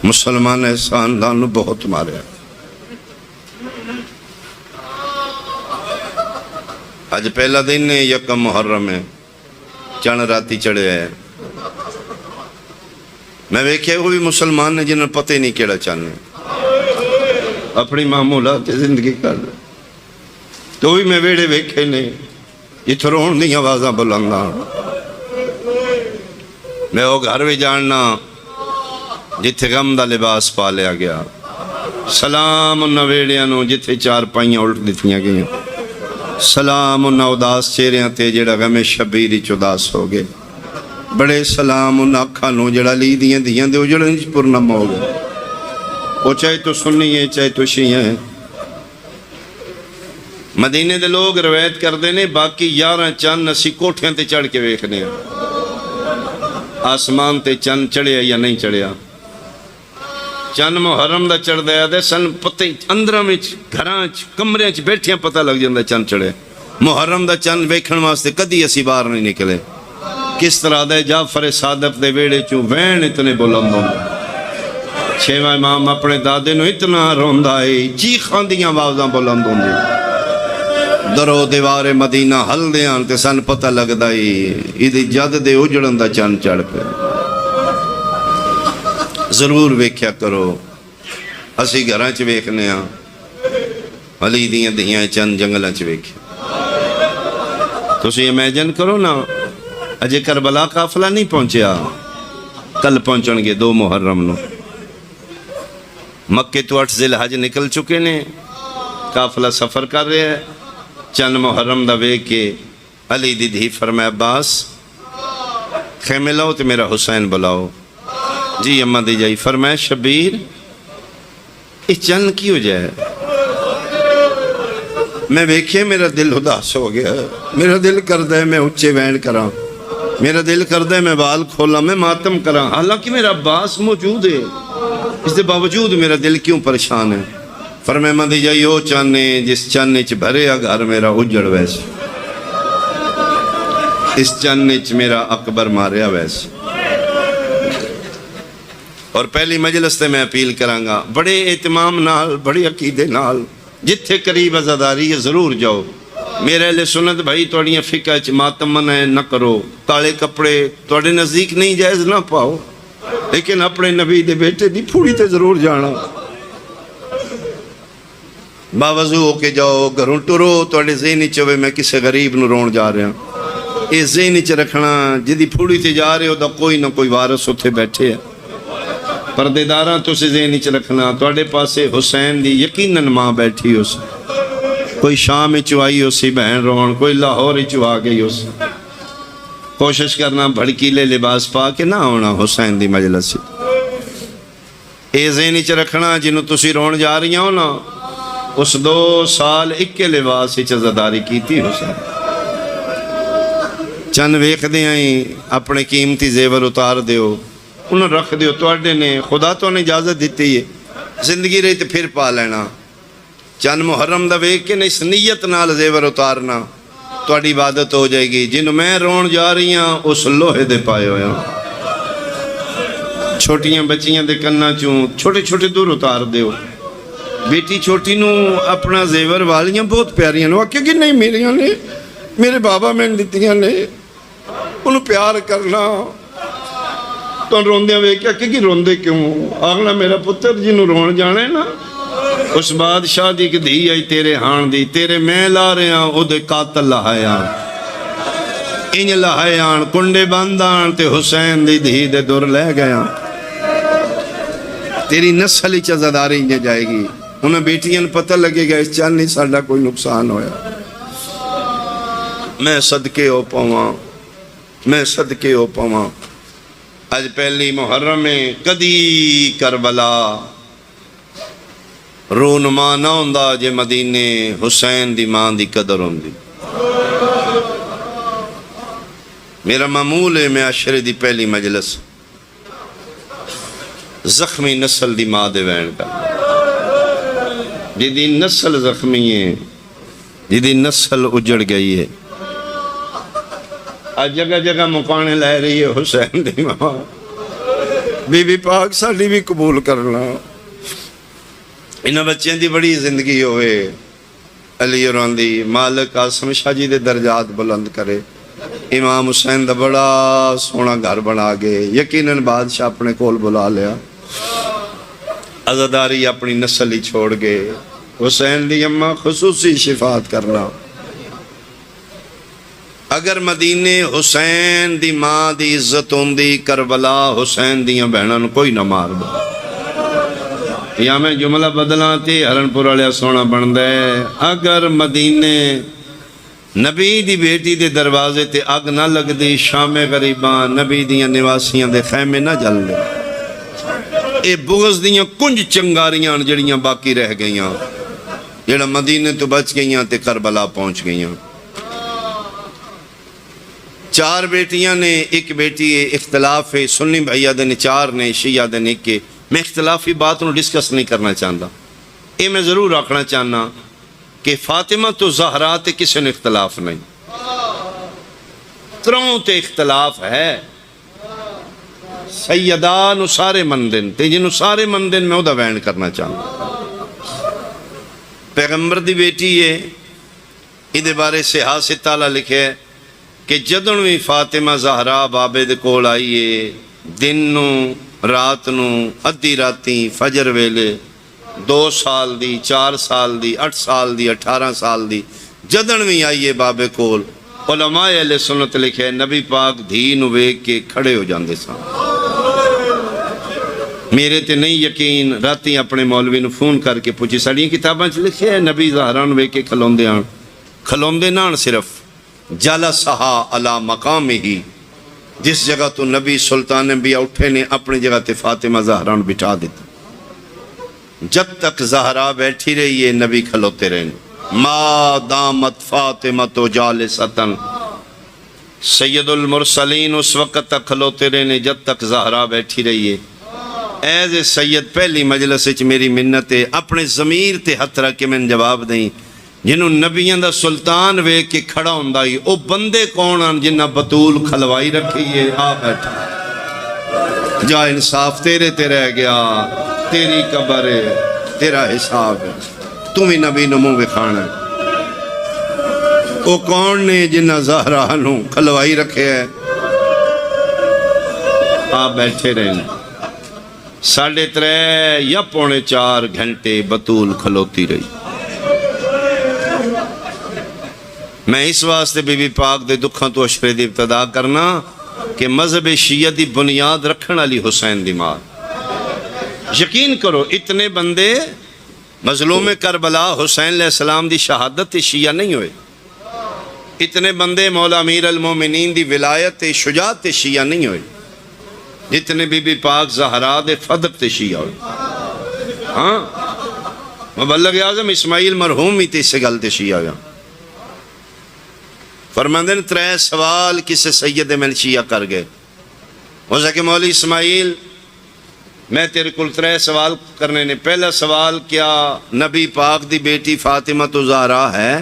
مسلمان اس خاندان نو بہت ماریا، آج پہلا دن ہے، یکم محرم ہے، چند راتی چڑھے ہے، میں ویکھے وہ بھی مسلمان نے جنہوں پتہ نہیں کیڑا چاہنے اپنی معمولات زندگی کر رہے، تو بھی میں ویڑے ویکھے نے جتھے رون دی آوازاں بلنداں، میں وہ گھر بھی جاننا جتھے غم دا لباس پا لیا گیا، سلام انہاں ویڑیاں نو جتھے چار پائیاں الٹ دیتیاں گئیں، سلام انہاں اداس چہریاں تے جڑا غم شبیر وچ اداس ہو گئے، بڑے سلام انہاں اکھاں نو جڑا لی دیاں دیاں دے اجڑن وچ پرنم ہو گئے، وہ چاہے تو سنی ہے چاہے تو شیعہ ہیں۔ مدینے دے لوگ روایت کر دینے باقی 11 چند اسی کوٹھیاں تے چڑھ کے ویکھنے، آسمان تے چند چڑھیا یا نہیں چڑھیا، چند محرم دا چڑھ دیا دے سن پتہ اندرہ میں گھراں کمرے بیٹھیاں پتہ لگ جاندہ چند چڑھے، محرم دا چند ویکھن واسطے کدی اسی باہر نہیں نکلے، کس طرح دے جعفر صادق دے ویڑے چوں وین اتنے بلند ہوں، 6واں امام اپنے دادے نو اتنا روندہ ہے، چیخاں دیاں آوازاں بلند ہوں دی، درو دیوار مدینہ ہل دیاں تے سن پتہ لگ دائی ایدی جد دے اجڑن دا چند چڑھ پہ۔ ضرور ویکھیا کرو، اسی گھراں چ ویکھنے ہاں، علی دیاں دیاں چند جنگلاں چ ویکھیا، تسی امیجن کرو نا، اجے کربلا قافلہ نہیں پہنچیا، کل پہنچن گے 2 محرم نو، مکے تو 8 ذی الحج نکل چکے نے، قافلہ سفر کر رہے ہیں، چند محرم دا ویکھ کے علی دی دھی فرمایا عباس خیمے لاؤ تے میرا حسین بلاؤ، جی اماں دی جائی، فرمایا شبیر یہ چند کی ہو جائے، میں ویکھے میرا دل اداس ہو گیا، میرا دل کردہ ہے میں اچھے وین کراں، میرا دل کردہ ہے میں بال کھولا، میں ماتم کراں، حالانکہ میرا عباس موجود ہے، اس دے باوجود میرا دل کیوں پریشان ہے؟ فرمایا اماں دی جائی وہ چانے جس چانے چ بھرے گھر میرا اجڑ ویسے، اس چانے چ میرا اکبر ماریا ویسے۔ اور پہلی مجلس تے میں اپیل کروں گا، بڑے اہتمام نال، بڑے عقیدے نال، جتھے قریب عزاداری ہے ضرور جاؤ، میرے اہل سنت بھائی توڑیاں فقہ چ ماتم منع نہ کرو، کالے کپڑے توڑے نزدیک نہیں جائز نہ پاؤ، لیکن اپنے نبی دے بیٹے دی پھوڑی تے ضرور جانا، باوضو ہو کے جاؤ، گھروں ٹرو، توڑے ذہنی چوے میں کسے غریب نو رون جا رہا ہوں، یہ ذہنی چ رکھنا جدی پھوڑی تے جا رہے ہو دا کوئی نہ کوئی وارث اتھے بیٹھے ہے، پردے داراں تو سے ذہنی چ رکھنا، توڑے پاسے حسین دی یقیناً ماں بیٹھی ہو سی، کوئی شام چوائی ہو سی بہن رون، کوئی لاہور چوا گئی ہو سی، کوشش کرنا بھڑکیلے لباس پا کے نہ ہونا حسین دی مجلس سے، اے ذہنی چ رکھنا جنہوں تسی رون جا رہی ہو نا، اس 2 سال اکے لباس عزاداری کیتی حسین چند ویخ دے آئیں اپنے قیمتی زیور اتار دیو انہوں رکھ دیو توڑے نے خدا تو نے اجازت دیتی ہے زندگی رہی تو پھر پا لینا چند محرم دا ویک کے اس نیت نال زیور اتارنا توڑی عبادت ہو جائے گی جنہوں میں رون جا رہی ہاں اس لوہے دے پائے ہوئے ہاں چھوٹیاں بچیاں دے کننا چوں چھوٹے چھوٹے دور اتار دیو بیٹی چھوٹی نو اپنا زیور والیاں بہت پیاریاں نو آکے کہ نہیں میریاں نے میرے بابا میں دیتیاں نے انہوں پیار کرنا تو روندیاں وے کیا کہ روندے کیوں آگلا میرا پتر جنہوں رون جانے نا اس بادشاہ دی کہ دھی آئی تیرے ہان دی تیرے میں لا رہے ہیں او دے قاتل لہائے آن انج لہائے آن کنڈے باندان تے حسین دی دھی دے دور لے گیا تیری نسل چا زداری انجے جائے گی انہیں بیٹیاں پتہ لگے گا اس چال نہیں ساڑھا کوئی نقصان ہویا میں صدقے ہو پاواں میں صدقے ہو پاواں آج پہلی محرم میں کدی کربلا رونما نہ ہوندہ جے مدینے حسین دی ماں دی قدر ہوندی میرا معمول ہے میں عشرے دی پہلی مجلس زخمی نسل دی ماں دے وین کا جدی نسل زخمی ہے جدی نسل اجڑ گئی ہے آج جگہ جگہ مکانے لائے رہی ہے حسین دی ماں بی بی پاک ساڑھی بھی قبول کرنا انہاں بچیں دی بڑی زندگی ہوئے علی راندی مالک آسم شاہ جی دے درجات بلند کرے امام حسین دا بڑا سونا گھر بنا گئے یقیناً بادشاہ اپنے کول بلا لیا عزاداری اپنی نسل ہی چھوڑ گئے حسین دی اماں خصوصی شفاعت کرنا اگر مدینے حسین دی ماں دی عزت ہوندی کربلا حسین دیاں بہنوں کوئی نہ مار دو یا میں جملہ بدلاں تے ہرنپور والیا سونا بن دے اگر مدینے نبی دی بیٹی دے دروازے تے اگ نہ لگ دی شام غریباں نبی دیاں نواسیاں دے خیمے نہ جل دے اے بغض دیاں کنج چنگاریاں جڑیاں باقی رہ گئیاں جڑا مدینے تو بچ گئیاں تے کربلا پہنچ گئیاں 4 بیٹیاں نے ایک بیٹی اختلاف ہے سنی بھائیہ دے نے 4 نے شیعہ دے نے کہ میں اختلافی بات انہوں ڈسکس نہیں کرنا چاہتا یہ میں ضرور رکھنا چاہنا کہ فاطمہ تو زہرا تے کسی نے اختلاف نہیں تروں تے اختلاف ہے سیدان سارے مندن تے جنہوں سارے مندن میں او دا وین کرنا چاہتا پیغمبر دی بیٹی ہے ادھے بارے سے حاصل تعالیٰ لکھے کہ جدنوی فاطمہ زہرا بابے دے کول آئیے دن نو رات نو ادھی راتی فجر ویلے 2 سال دی 4 سال دی 8 سال دی 18 سال دی جدنوی آئیے بابے کول علماء اہل سنت لکھے نبی پاک دھی نو ویک کے کھڑے ہو جاندے سان میرے تے نہیں یقین راتی اپنے مولوی نو فون کر کے پوچھی ساڑیاں کتاباں چ لکھے ہے نبی زہرا نو ویک کے کھلوندے نان صرف جلسہا علی مقام ہی جس جگہ تو نبی سلطان انبیاء اٹھے نے اپنی جگہ تے فاطمہ زہرا بٹھا دیتا جب تک زہرا بیٹھی رہی ہے نبی کھلوتے رہنے ما دامت فاطمہ تو جالستن سید المرسلین اس وقت تک کھلوتے رہنے جب تک زہرا بیٹھی رہی ہے ایز سید پہلی مجلس وچ میری منت ہے اپنے ضمیر تے ہتھ رکھ کے میں جواب دیں جنہوں نبیان دا سلطان وے کے کھڑا ہوندائی او بندے کون آن جنہ بطول کھلوائی رکھی ہے آ بیٹھا جا انصاف تیرے تے رہ گیا تیری قبر ہے تیرا حساب ہے تمہیں نبی نمو بکھانا ہے او کون نے جنہ زہرا نو کھلوائی رکھے ہے آ بیٹھے رہنے 3.5 یا 4 گھنٹے بطول کھلوتی رہی میں اس واسطے بی بی پاک دے دکھاں تو اشرے دی ابتدا کرنا کہ مذہب شیعہ دی بنیاد رکھن علی حسین دی ماں یقین کرو اتنے بندے مظلوم کربلا حسین علیہ السلام دی شہادت شیعہ نہیں ہوئے اتنے بندے مولا امیر المومنین دی ولایت شجاعت شیعہ نہیں ہوئے جتنے بی بی پاک زہرا دے فدق تے شیعہ ہوئے ہاں مبلغ اعظم اسماعیل مرحوم ہی تے اس گل تے شیعہ گیا فرماندے نے 3 سوال کسے سید میں شیعہ کر گئے ہو سکے مولی اسماعیل میں تیرے کل 3 سوال کرنے نے پہلا سوال کیا نبی پاک دی بیٹی فاطمہ تو زہرا ہے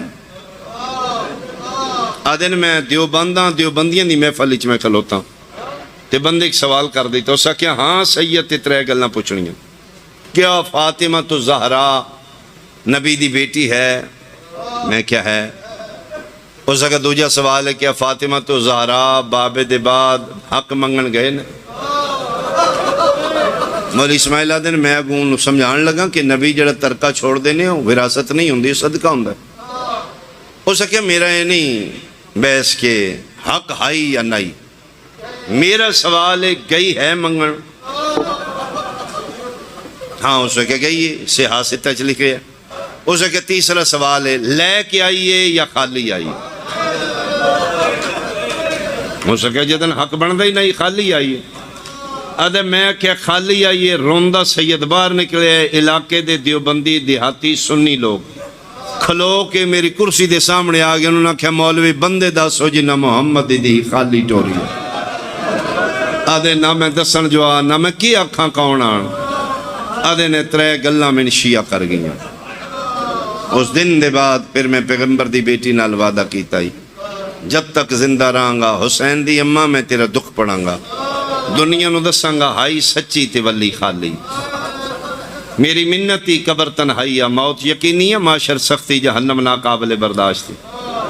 آدن میں دیوبندیاں دی محفل وچ میں کھلوتا تے بندے ایک سوال کر دیتا ہو سکیا ہاں سید تے 3 گلاں پوچھنیاں کیا فاطمہ تو زہرا نبی دی بیٹی ہے میں کیا ہے ہو سکا دوجا سوال ہے کیا فاطمہ تو زہرا بابے دے بعد حق منگن گئے نے مولی اسماعیل آدن میں اگوں سمجھان لگا کہ نبی جڑا ترکہ چھوڑ دینے ہو وراثت نہیں ہوندی صدقہ ہوندہ ہو سکے میرا یہ نہیں بحث کے حق ہائی یا نہیں میرا سوال ہے گئی ہے منگن ہاں ہو سکے گئی ہے سے حاصل تچ لکھے ہو سکے تیسرا سوال ہے لے کے آئیے یا خالی آئیے ہو سکے جدن حق بندہ ہی نہیں خالی آئیے ادھے میں کیا خالی آئیے روندہ سید باہر نکلے علاقے دے دیوبندی دیہاتی سنی لوگ کھلو کے میری کرسی دے سامنے آگئے انہوں نے کہا مولوی بندے دسو جنہ محمد دی خالی ٹوری ادھے نہ میں دسن جو آ نہ میں کی اکھاں کون آن ادھے نے 3 گلاں میں شیعہ کر گئیاں اس دن دے بعد پھر میں پیغمبر دی بیٹی نال وعدہ کیتا ہی جب تک زندہ رہاں گا حسین دی اماں میں تیرا دکھ پڑھاں گا دنیا نو دساں گا ہائی سچی تے ولی خالی میری منتی قبر تنہائی موت یقینی ہے معاشر سختی جہنم ناقابل برداشت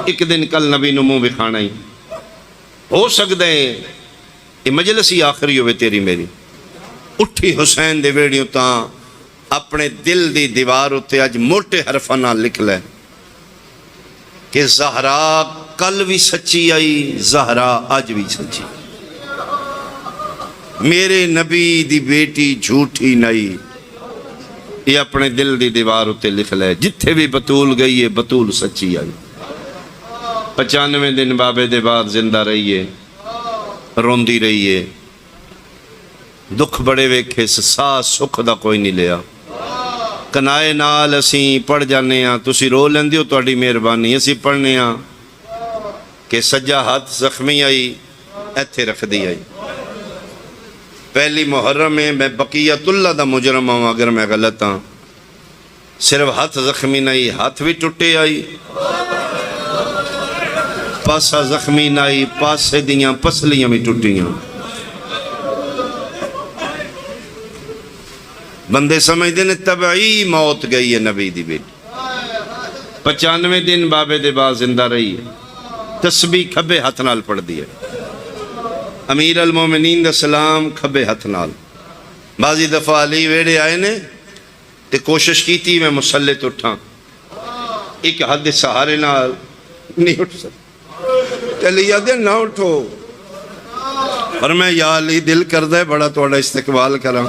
ایک دن کل نبی نمو بکھانا ہی ہو سکتا ہے یہ مجلس ہی آخری ہوئے تیری میری اٹھی حسین دے ویڑیوں تاں اپنے دل دی دیوار ہوتے آج موٹے حرفانہ لکھ لے کہ زہرا کل بھی سچی آئی زہرا آج بھی سچی میرے نبی دی بیٹی جھوٹی نہیں یہ اپنے دل دی دیوار ہوتے لکھ لے جتھے بھی بطول گئی ہے بطول سچی آئی 95 دن بابے دے بعد زندہ رہیے روندی رہیے دکھ بڑے ویکھے سا سکھ دا کوئی نہیں لیا کنائے نال اسیں پڑھ جانے ہاں تسی رو لیندی ہو تواڈی مہربانی اسی پڑھنے ہاں کہ سجا ہاتھ زخمی آئی ایتھے رکھ دی آئی پہلی محرم میں بقیت اللہ دا مجرم ہوں اگر میں غلط ہاں صرف ہاتھ زخمی نہیں ہاتھ بھی ٹوٹے آئی پاسا زخمی نہیں پاسے دیاں پسلیاں بھی ٹوٹیاں بندے سمجھ دینے طبعی موت گئی ہے نبی دی بیٹی 95 دن بابے دے بعد زندہ رہی ہے تسبیح کھبے ہاتھ نال پڑھ دی ہے امیر المومنین دا سلام کھبے ہاتھ نال بعضی دفعہ علی ویڑے آئے نے تے کوشش کی تھی میں مسلط اٹھاں ایک حد سہارے نال نہیں اٹھ سکتا تے علی آدھے نہ اٹھو اور میں یا علی دل کردہ ہے بڑا توڑا استقبال کراں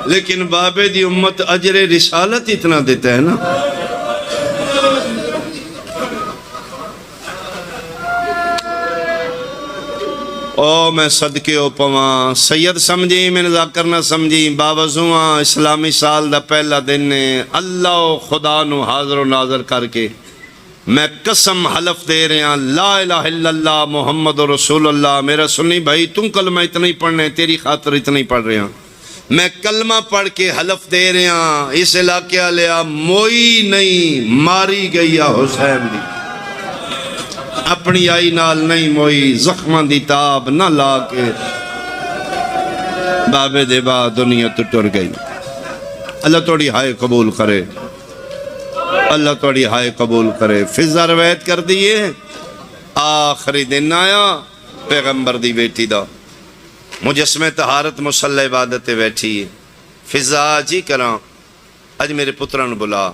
لیکن بابے دی امت اجر رسالت اتنا دیتا ہے نا او میں صدقے او پواں سید سمجھی میں نذاکر نہ سمجھی باوضوعاں اسلامی سال دا پہلا دن نے اللہ و خدا نو حاضر و ناظر کر کے میں قسم حلف دے رہے ہیں لا الہ الا اللہ محمد رسول اللہ میرا سنی بھائی تم کلمہ اتنا ہی پڑھنے تیری خاطر اتنا ہی پڑھ رہے ہیں میں کلمہ پڑھ کے حلف دے رہے ہیں اس علاقے لیا موئی نہیں ماری گئی حسین دی اپنی آئی نال نہیں موئی زخماں دی تاب نہ لا کے بابے دے بعد دنیا تو ٹر گئی اللہ توڑی ہائے قبول کرے اللہ توڑی ہائے قبول کرے فضا روایت کر دیئے آخری دن آیا پیغمبر دی بیٹی دا مجسمہ طہارت مسلح عبادت بیٹھی فضا جی کراں اج میرے پتران بلا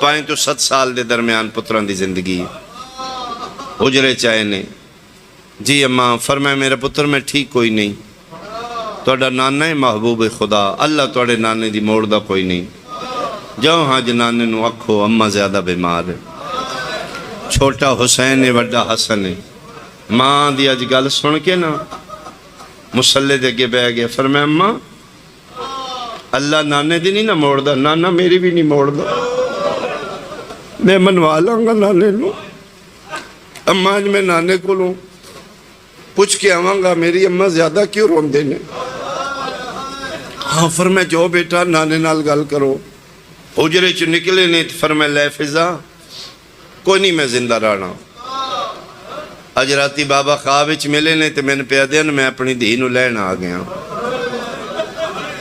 5 تو 7 سال دے درمیان پتران دی زندگی حجرے چاہے نے جی اماں فرمائے میرے پتر میں ٹھیک کوئی نہیں توڑا نانا ہے محبوب خدا اللہ توڑے نانے دی موڑ دا کوئی نہیں جاؤ ہاں جنانے نو اکھو اماں زیادہ بیمار ہے چھوٹا حسین ہے وڈا حسن ہے ماں دی اج گل سن کے نا مسلح دے کے بہ گیا فرمائے اماں اللہ نانے دی نہیں نہ موڑ دا، نانا میری بھی نہیں موڑ دا، میں منوا لاں گا نانے نو۔ اماں اج میں نانے کو لوں پوچھ کے آواں گا میری اماں زیادہ کیوں روندے نے؟ ہاں فرمایا جو بیٹا نانے نال گل کرو۔ حجرے چ نکلے نے فرمایا لے فضا کوئی نہیں میں زندہ رہنا۔ اج راتی بابا خواب وچ ملے نے تے میں پیا دین میں اپنی دھی نو لین آ گیا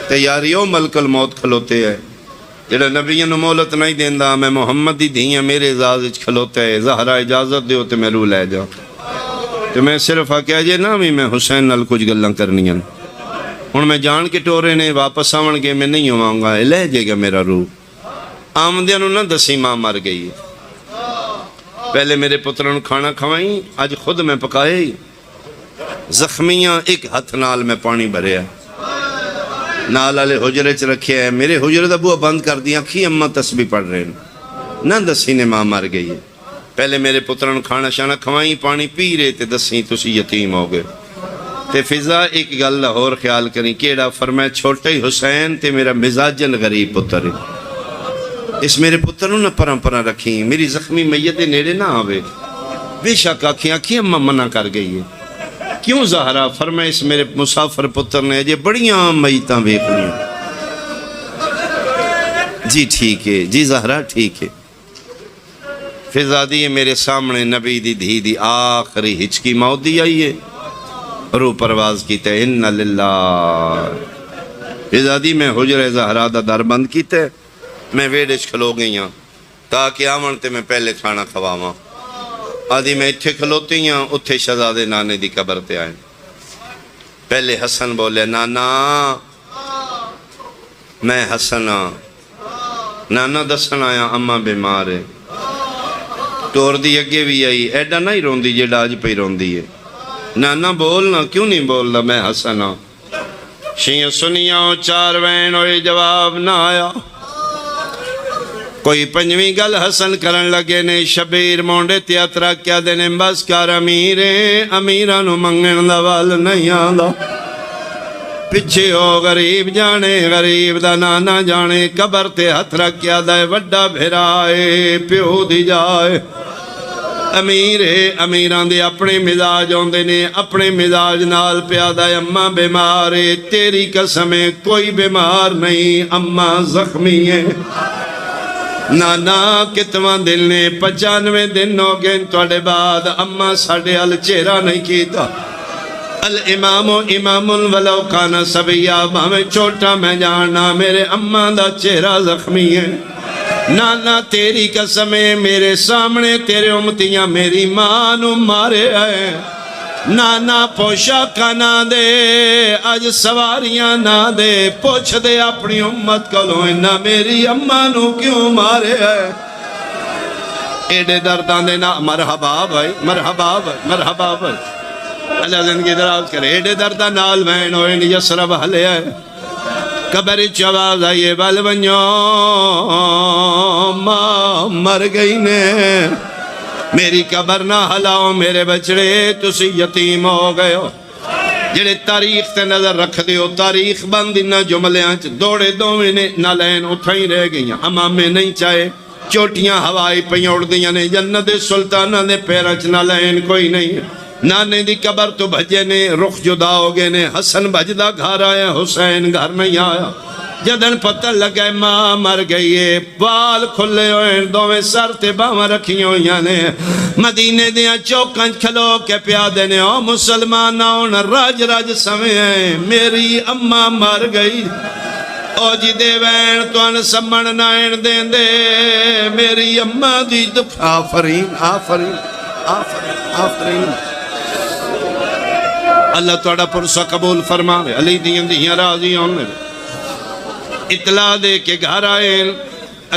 تے یاریو ملک الموت کھلوتے ہے جڑا نبیوں نو مہلت نہیں دیندا، میں محمد دی دھی میرے اعزاز وچ کھلوتے ہے، زہرا اجازت دیو تے میں روح لے جا۔ تے میں صرف آکھیا جے نا بھی میں حسین نال کچھ گلاں کرنیاں، ہن میں جان کے ٹورے نے واپس آون گے میں نہیں ہوواں گا، لے جے گا میرا روح۔ آمدیاں نو نہ دسی ماں مر گئی، پہلے میرے پتروں نو کھانا کھوائیں، آج خود میں پکائے، زخمیاں ایک ہتھ نال میں پانی بھریا، نال والے حجرے چ رکھے ہے، میرے حجرے دا بوہا بند کر دیا، کھی اماں تسبیح پڑھ رہے ہیں، نہ دسی نے ماں مر گئی ہے۔ پہلے میرے پتروں نو کھانا شانا کھوائیں، پانی پی رہے تے دسی تسی یتیم ہو گئے۔ تے فضا ایک گل اور خیال کریں، کیڑا فرمایا چھوٹے ہی حسین تے میرا مزاجن غریب پتر ہے، اس میرے پتر نو نہ پراں پراں رکھیں، میری زخمی میت دے نیڑے نہ آوے۔ بے شک آکھیاں کی اماں منع کر گئی ہے، کیوں زہرا؟ فرمایا اس میرے مسافر پتر نے جے بڑیاں میتاں ویکھنیاں۔ جی ٹھیک ہے، جی زہرا ٹھیک ہے۔ فضا دی میرے سامنے نبی دی دھی دی آخری ہچکی موت دی آئی ہے، روح پرواز کیتے ان للہ۔ فضا دی میں حجر زہرا دا در بند کیتے، میں ویڑش کھلو گئی ہاں تاکہ آمن تے میں پہلے کھانا کھواواں۔ آدھی میں اتھے کھلوتی ہاں، اتھے شہزادے نانے دی قبر تے آئیں۔ پہلے حسن بولے نانا میں حسن ہاں، نانا دسن آیا اماں بیمار ہے، ٹور دی اگے بھی آئی، ایڈا نہیں روندی جیڑا آج پہ روندی ہے، نانا بولنا کیوں نہیں بولنا، میں حسن ہاں۔ شیئں سنیاں چار وین ہوئے جواب نہ آیا، کوئی پنجویں گل حسن کرن لگے نے، شبیر مونڈے تیاترا کیا دینے بس کار امیریں، امیرانو منگن دا وال نہیں آندا، پچھے ہو غریب جانے غریب دا نانا جانے، قبر تے ہتھ رکھ کیا دائے وڈا بھرائے پیو دی جائے۔ امیرے امیران دے اپنے مزاج ہوندے نے، اپنے مزاج نال پیادہ اماں بیمارے، تیری قسمیں کوئی بیمار نہیں، اماں زخمی ہے۔ نانا کتواں دل نے 95 دن ہو گئے توڑے بعد اماں ساڑھے ال چہرہ نہیں کیتا۔ الامام امام ولو کانا سبیہ، ہمیں چھوٹا میں جاننا میرے اماں دا چہرہ زخمی ہے۔ نانا تیری قسمیں میرے سامنے تیرے امتیاں میری ماں نو مارے آئے، نانا پوشاکا نہ دے آج سواریاں نہ دے، پوچھ دے اپنی امت کو لو نہ میری اماں نو کیوں مارے آئے۔ ایڈے دردان دے نا مرحبا بھائی، مرحبا بھائی، مرحبا بھائی، اللہ زندگی دراز کرے۔ ایڈے دردان نال بہن ہوئے نی یسرب حلے آئے، قبر چواز آئیے بل بنیو ماں مر گئی نے، میری قبر نہ ہلاؤ میرے بچڑے تسی یتیم ہو گئے ہو۔ جڑے تاریخ تے نظر رکھ دیو، تاریخ بند نہ جملیاں دوڑے دوویں نے نہ لین اتھائیں رہ گئیاں، امامے نہیں چاہے چوٹیاں ہوائی پیوڑ دیاں نے، جنت سلطانہ دے پیرچ نہ لین کوئی نہیں ہے۔ نانے دی قبر تو بھجے نے، رخ جدا ہو گئے نے، حسن بھجدہ گھر آیا، حسین گھر نہیں آیا۔ جدن پتہ لگے ماں مر گئی ہے، بال کھلے ہوئے دوویں سر تے باواں رکھی ہوئیاں نے، مدینے دیاں چوکاں کھلو کے پیادے نے، او مسلمانوں راج راج سمیں میری اماں مر گئی، او جی دے وین تو ان سمن نائن دین دے میری اماں دی آفرین آفرین آفرین آفرین۔ اللہ توڑا پرسہ قبول فرماوے، علی دیاں دیاں راضی ہونے۔ اطلاع دے کے گھر آئے،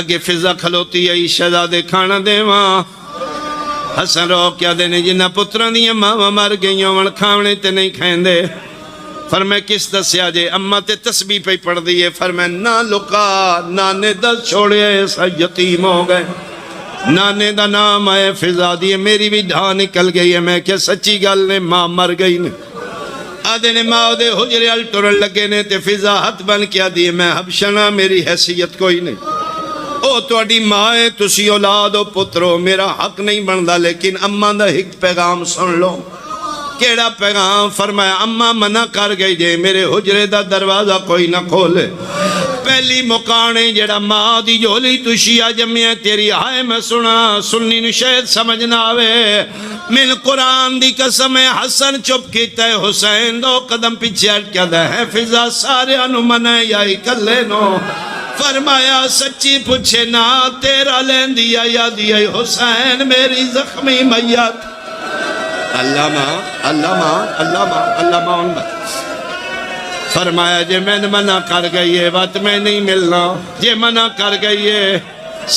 اگے فضا کھلوتی آئی، شہزادے کھانا دے ماں، حسن رو کیا دینے جنہ پتران دیاں ماں مر گئیوں ون کھاونے تے نہیں کھائیں دے۔ فرمائے کس دسیا جے، اماں تے تسبیح پہ پڑھ دیئے، فرمائے نہ لکا، نانے دس چھوڑے ایسا یتیم ہو گئے، نانے دا نام آئے فضا دیئے، میری بھی ڈھا نکل گئی ہے، میں کہ سچی گل نے ماں مر گئی نے۔ آدھے نے ماں دے حجرے ال ٹرن لگے نے تے فضا ہاتھ بن کیا دیئے میں حبشنا میری حیثیت کوئی نہیں او توڑی ماں ہے تسی اولاد و پترو میرا حق نہیں بندا لیکن اماں دا ایک پیغام سن لو کیڑا پیغام فرمایا اماں منع کر گئی جے میرے حجرے دا دروازہ کوئی نہ کھولے پہلی مکانے جڑا ماں دی جولی تشیہ جمعہ تیری آئے میں سنا سننی نشید سمجھنا آوے من قرآن دی قسم حسن چپ کیتا ہے حسین دو قدم پیچھے ہٹ کیا دا ہے فضا سارے انو منع یا اکلے نو فرمایا سچی پوچھے نا تیرا لین دیا یا دیا حسین میری زخمی میت اللہ ماں اللہ ماں اللہ ماں اللہ ماں ان بات فرمایا جے میں منع کر گئی ہے بات میں نہیں ملنا جے منع کر گئی ہے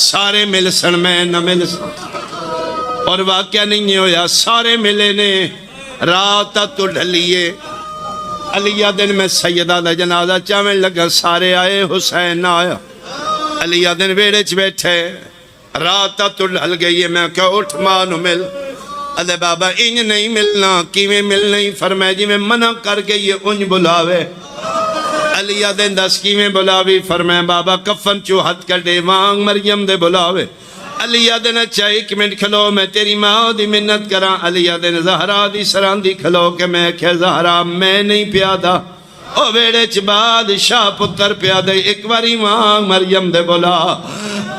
سارے مل سن میں نہ مل سن اور واقعہ نہیں ہویا سارے ملے نے رات تو ڈھلیے علیہ دن میں سیدہ دا جنازہ چاویں لگا سارے آئے حسین نہ آیا علیہ دن ویڑے بیٹھے رات تو ڈھل گئی ہے میں کہا اٹھ مانو مل ادھے بابا انج نہیں ملنا کیویں مل نہیں فرمائے جی میں منع کر کے یہ انج بلاوے علیہ دن دس کیویں بلاوی فرمائے بابا کفن چو ہتھ کر دے وانگ مریم دے بلاوے علیہ دن اچھا ایک منٹ کھلو میں تیری ماں دی منت کراں علیہ دن زہرا دی سران دی کھلو کہ میں کہہ زہرا میں نہیں پیادا او بیڑے چ بادشاہ پتر پیادے ایک باری وانگ مریم دے بولا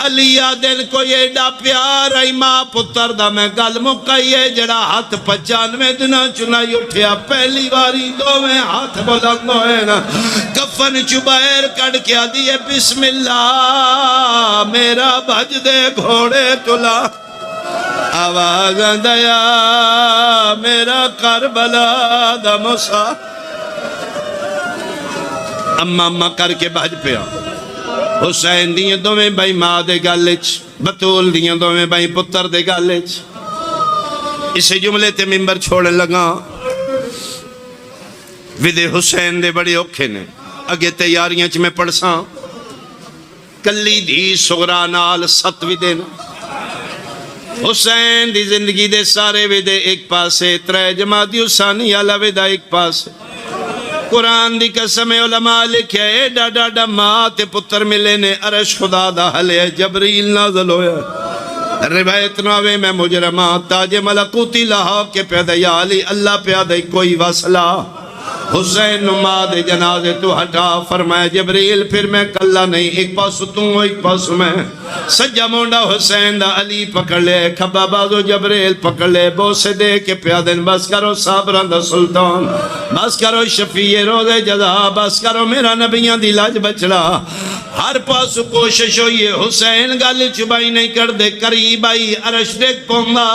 علیہ دن کو یہ ڈا پیار آئی ماں پتر دا میں گل مکائیے جڑا ہاتھ 95 دنہ چنائی اٹھیا پہلی باری دو میں ہاتھ بلند ہوئے نا کفن چبائر کڑ کیا دیئے بسم اللہ میرا بھج دے گھوڑے تلا آواز دیا میرا کربلا دا موسیٰ اماں کر کے بھج پیا حسین دیئے دو میں بھائی ماں دے گالچ بطول دیئے دو میں بھائی پتر دے گالچ اسے جملے تے ممبر چھوڑے لگا ویدے حسین دے بڑے اوکھے نے اگے تیاریاں چ میں پڑھساں کلی دھی سغرا نال ست ویدے حسین دی زندگی دے سارے ویدے ایک پاسے ترے جماعتی حسانی آلہ ویدہ ایک پاسے قرآن دی قسم علماء لکھے ایڈا ڈاڈا ماں تے پتر ملے نے عرش خدا دا حلے جبریل نازل ہویا روایت ناوے میں مجرمہ تاج ملکوتی لہا کے پیدا یا علی اللہ پیادہ کوئی وصلہ حسین نماز جنازے تو ہٹا فرمایا جبریل پھر میں کلہ نہیں ایک پاسو تم ایک پاسو میں سجا مونڈا حسین دا علی پکڑ لے کھبا بازو جبریل پکڑ لے بوسے دے کے پیادن بس کرو صابران دا سلطان بس کرو شفیع روز جزا بس کرو میرا نبیان دی لاج بچڑا ہر پاسو کوشش ہوئی حسین گالی چبائی نہیں کر دے قریب آئی عرش دیکھ پونگا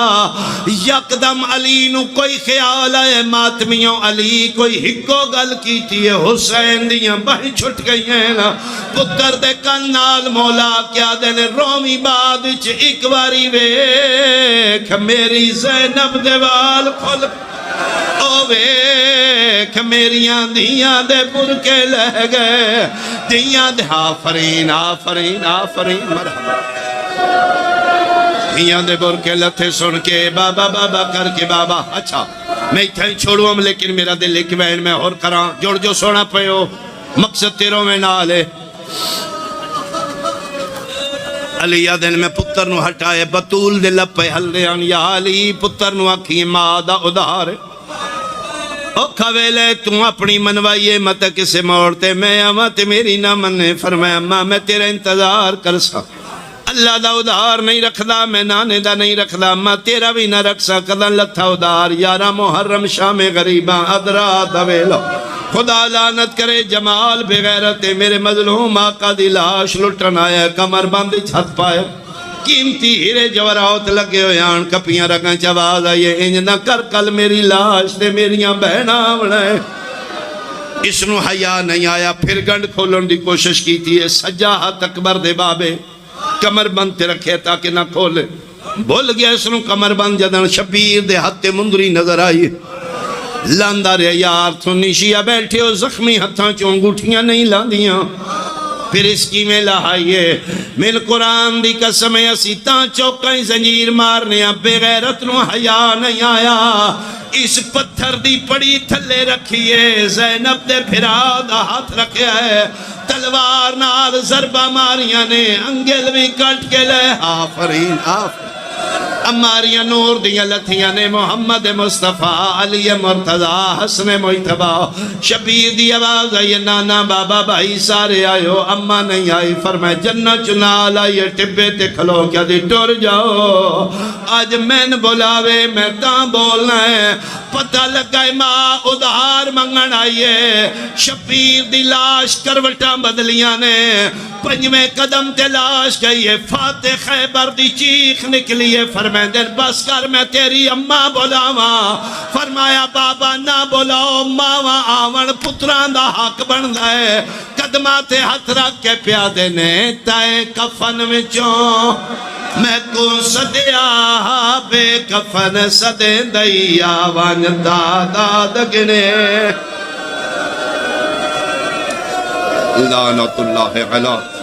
یکدم علی نو کوئی خیال آئے ماتمیوں علی کوئی ہکو گل کی تھی حسین دیاں بہی چھٹ گئی ہیں نا پتر دے کنال مولا کیا دینے رومی بادچ ایک باری ویکھ میری زینب دیوال کھل او ویکھ میریاں دیاں دے برکے لہ گئے دیاں دے آفرین آفرین آفرین مرحبا دیاں دے برکے لتھے سن کے بابا بابا کر کے بابا اچھا میں اتھائی چھوڑوں ہم لیکن میرا دل ایک وین میں اور کران جوڑ جو سونا پیو مقصد تیروں میں نالے علی دن میں پتر نو ہٹائے بطول دل پہ ہلدیاں یا علی پتر نو آکھی مادہ ادھارے او کھویلے تم اپنی منوائیے مت کسے موڑتے میں آمات میری نہ مننے فرمایا ماں میں تیرا انتظار کر سا اللہ دا ادھار نہیں رکھ دا میں نانے دا نہیں رکھ دا ماں تیرا بھی نہ رکھ سا قدن لتھا ادھار یارا محرم شام غریباں ادرا دویلو خدا لعنت کرے جمال بغیرت میرے مظلوم آقا دی لاش لٹن آیا کمر بندی چھت پائے قیمتی ہیرے جوراؤت لگے ہوئے آن کپیاں رکھیں چواز آئیے انج نہ کر کل میری لاش تے میریاں بہنا بڑھائے اس نو حیاء نہیں آیا پھر گنڈ کھولن دی کوشش کی تھی سجاہت اکبر دے بابے کمر بند تے رکھے تاکہ نہ کھولے بھول گیا اس نو کمر بند جدن شبیر دے ہتھے مندری نظر آئی لاندہ رہے یار تو نیشیہ بیٹھے ہو زخمی ہتھاں چوں انگوٹھیاں نہیں لاندیاں پھر اس کی میں لہائیے من قرآن دی قسمیں اسی تاں چوکائیں زنجیر مارنے اب بغیرت نو حیاء نہیں آیا اس پتھر دی پڑی تھلے رکھیے زینب دے پھرا دا ہاتھ رکھیا ہے تلوار نال ضربہ ماریاں نے انگل بھی کٹ کے لے آفرین آفرین اماریاں نور دیاں لتھیاں نے محمد مصطفیٰ علی مرتضی حسن مجتبہ شبیر دی آواز آئی نانا بابا بھائی سارے آئے ہو اماں نہیں آئی فرمائے جنت چنال آئیے ٹبے تے کھلو کیا دی ٹور جاؤ آج میں بلاوے میں تاں بولنا ہے پتہ لگائے ماں ادھار منگن آئیے شبیر دی لاش کروٹاں بدلیاں نے پنجویں قدم تے لاش گئیے فاتح خیبر دی چیخ نکلیے فرمائے دن بس کر میں تیری اماں بلاواں فرمایا بابا نہ بلاؤ ماواں آون پتران دا حق بن دائے قدمہ تے ہاتھ رکھ کے پیادے نے تائے کفن وچوں میں کو صدیا بے کفن صدے دیا وان دادا دگنے لعنت اللہ علیہ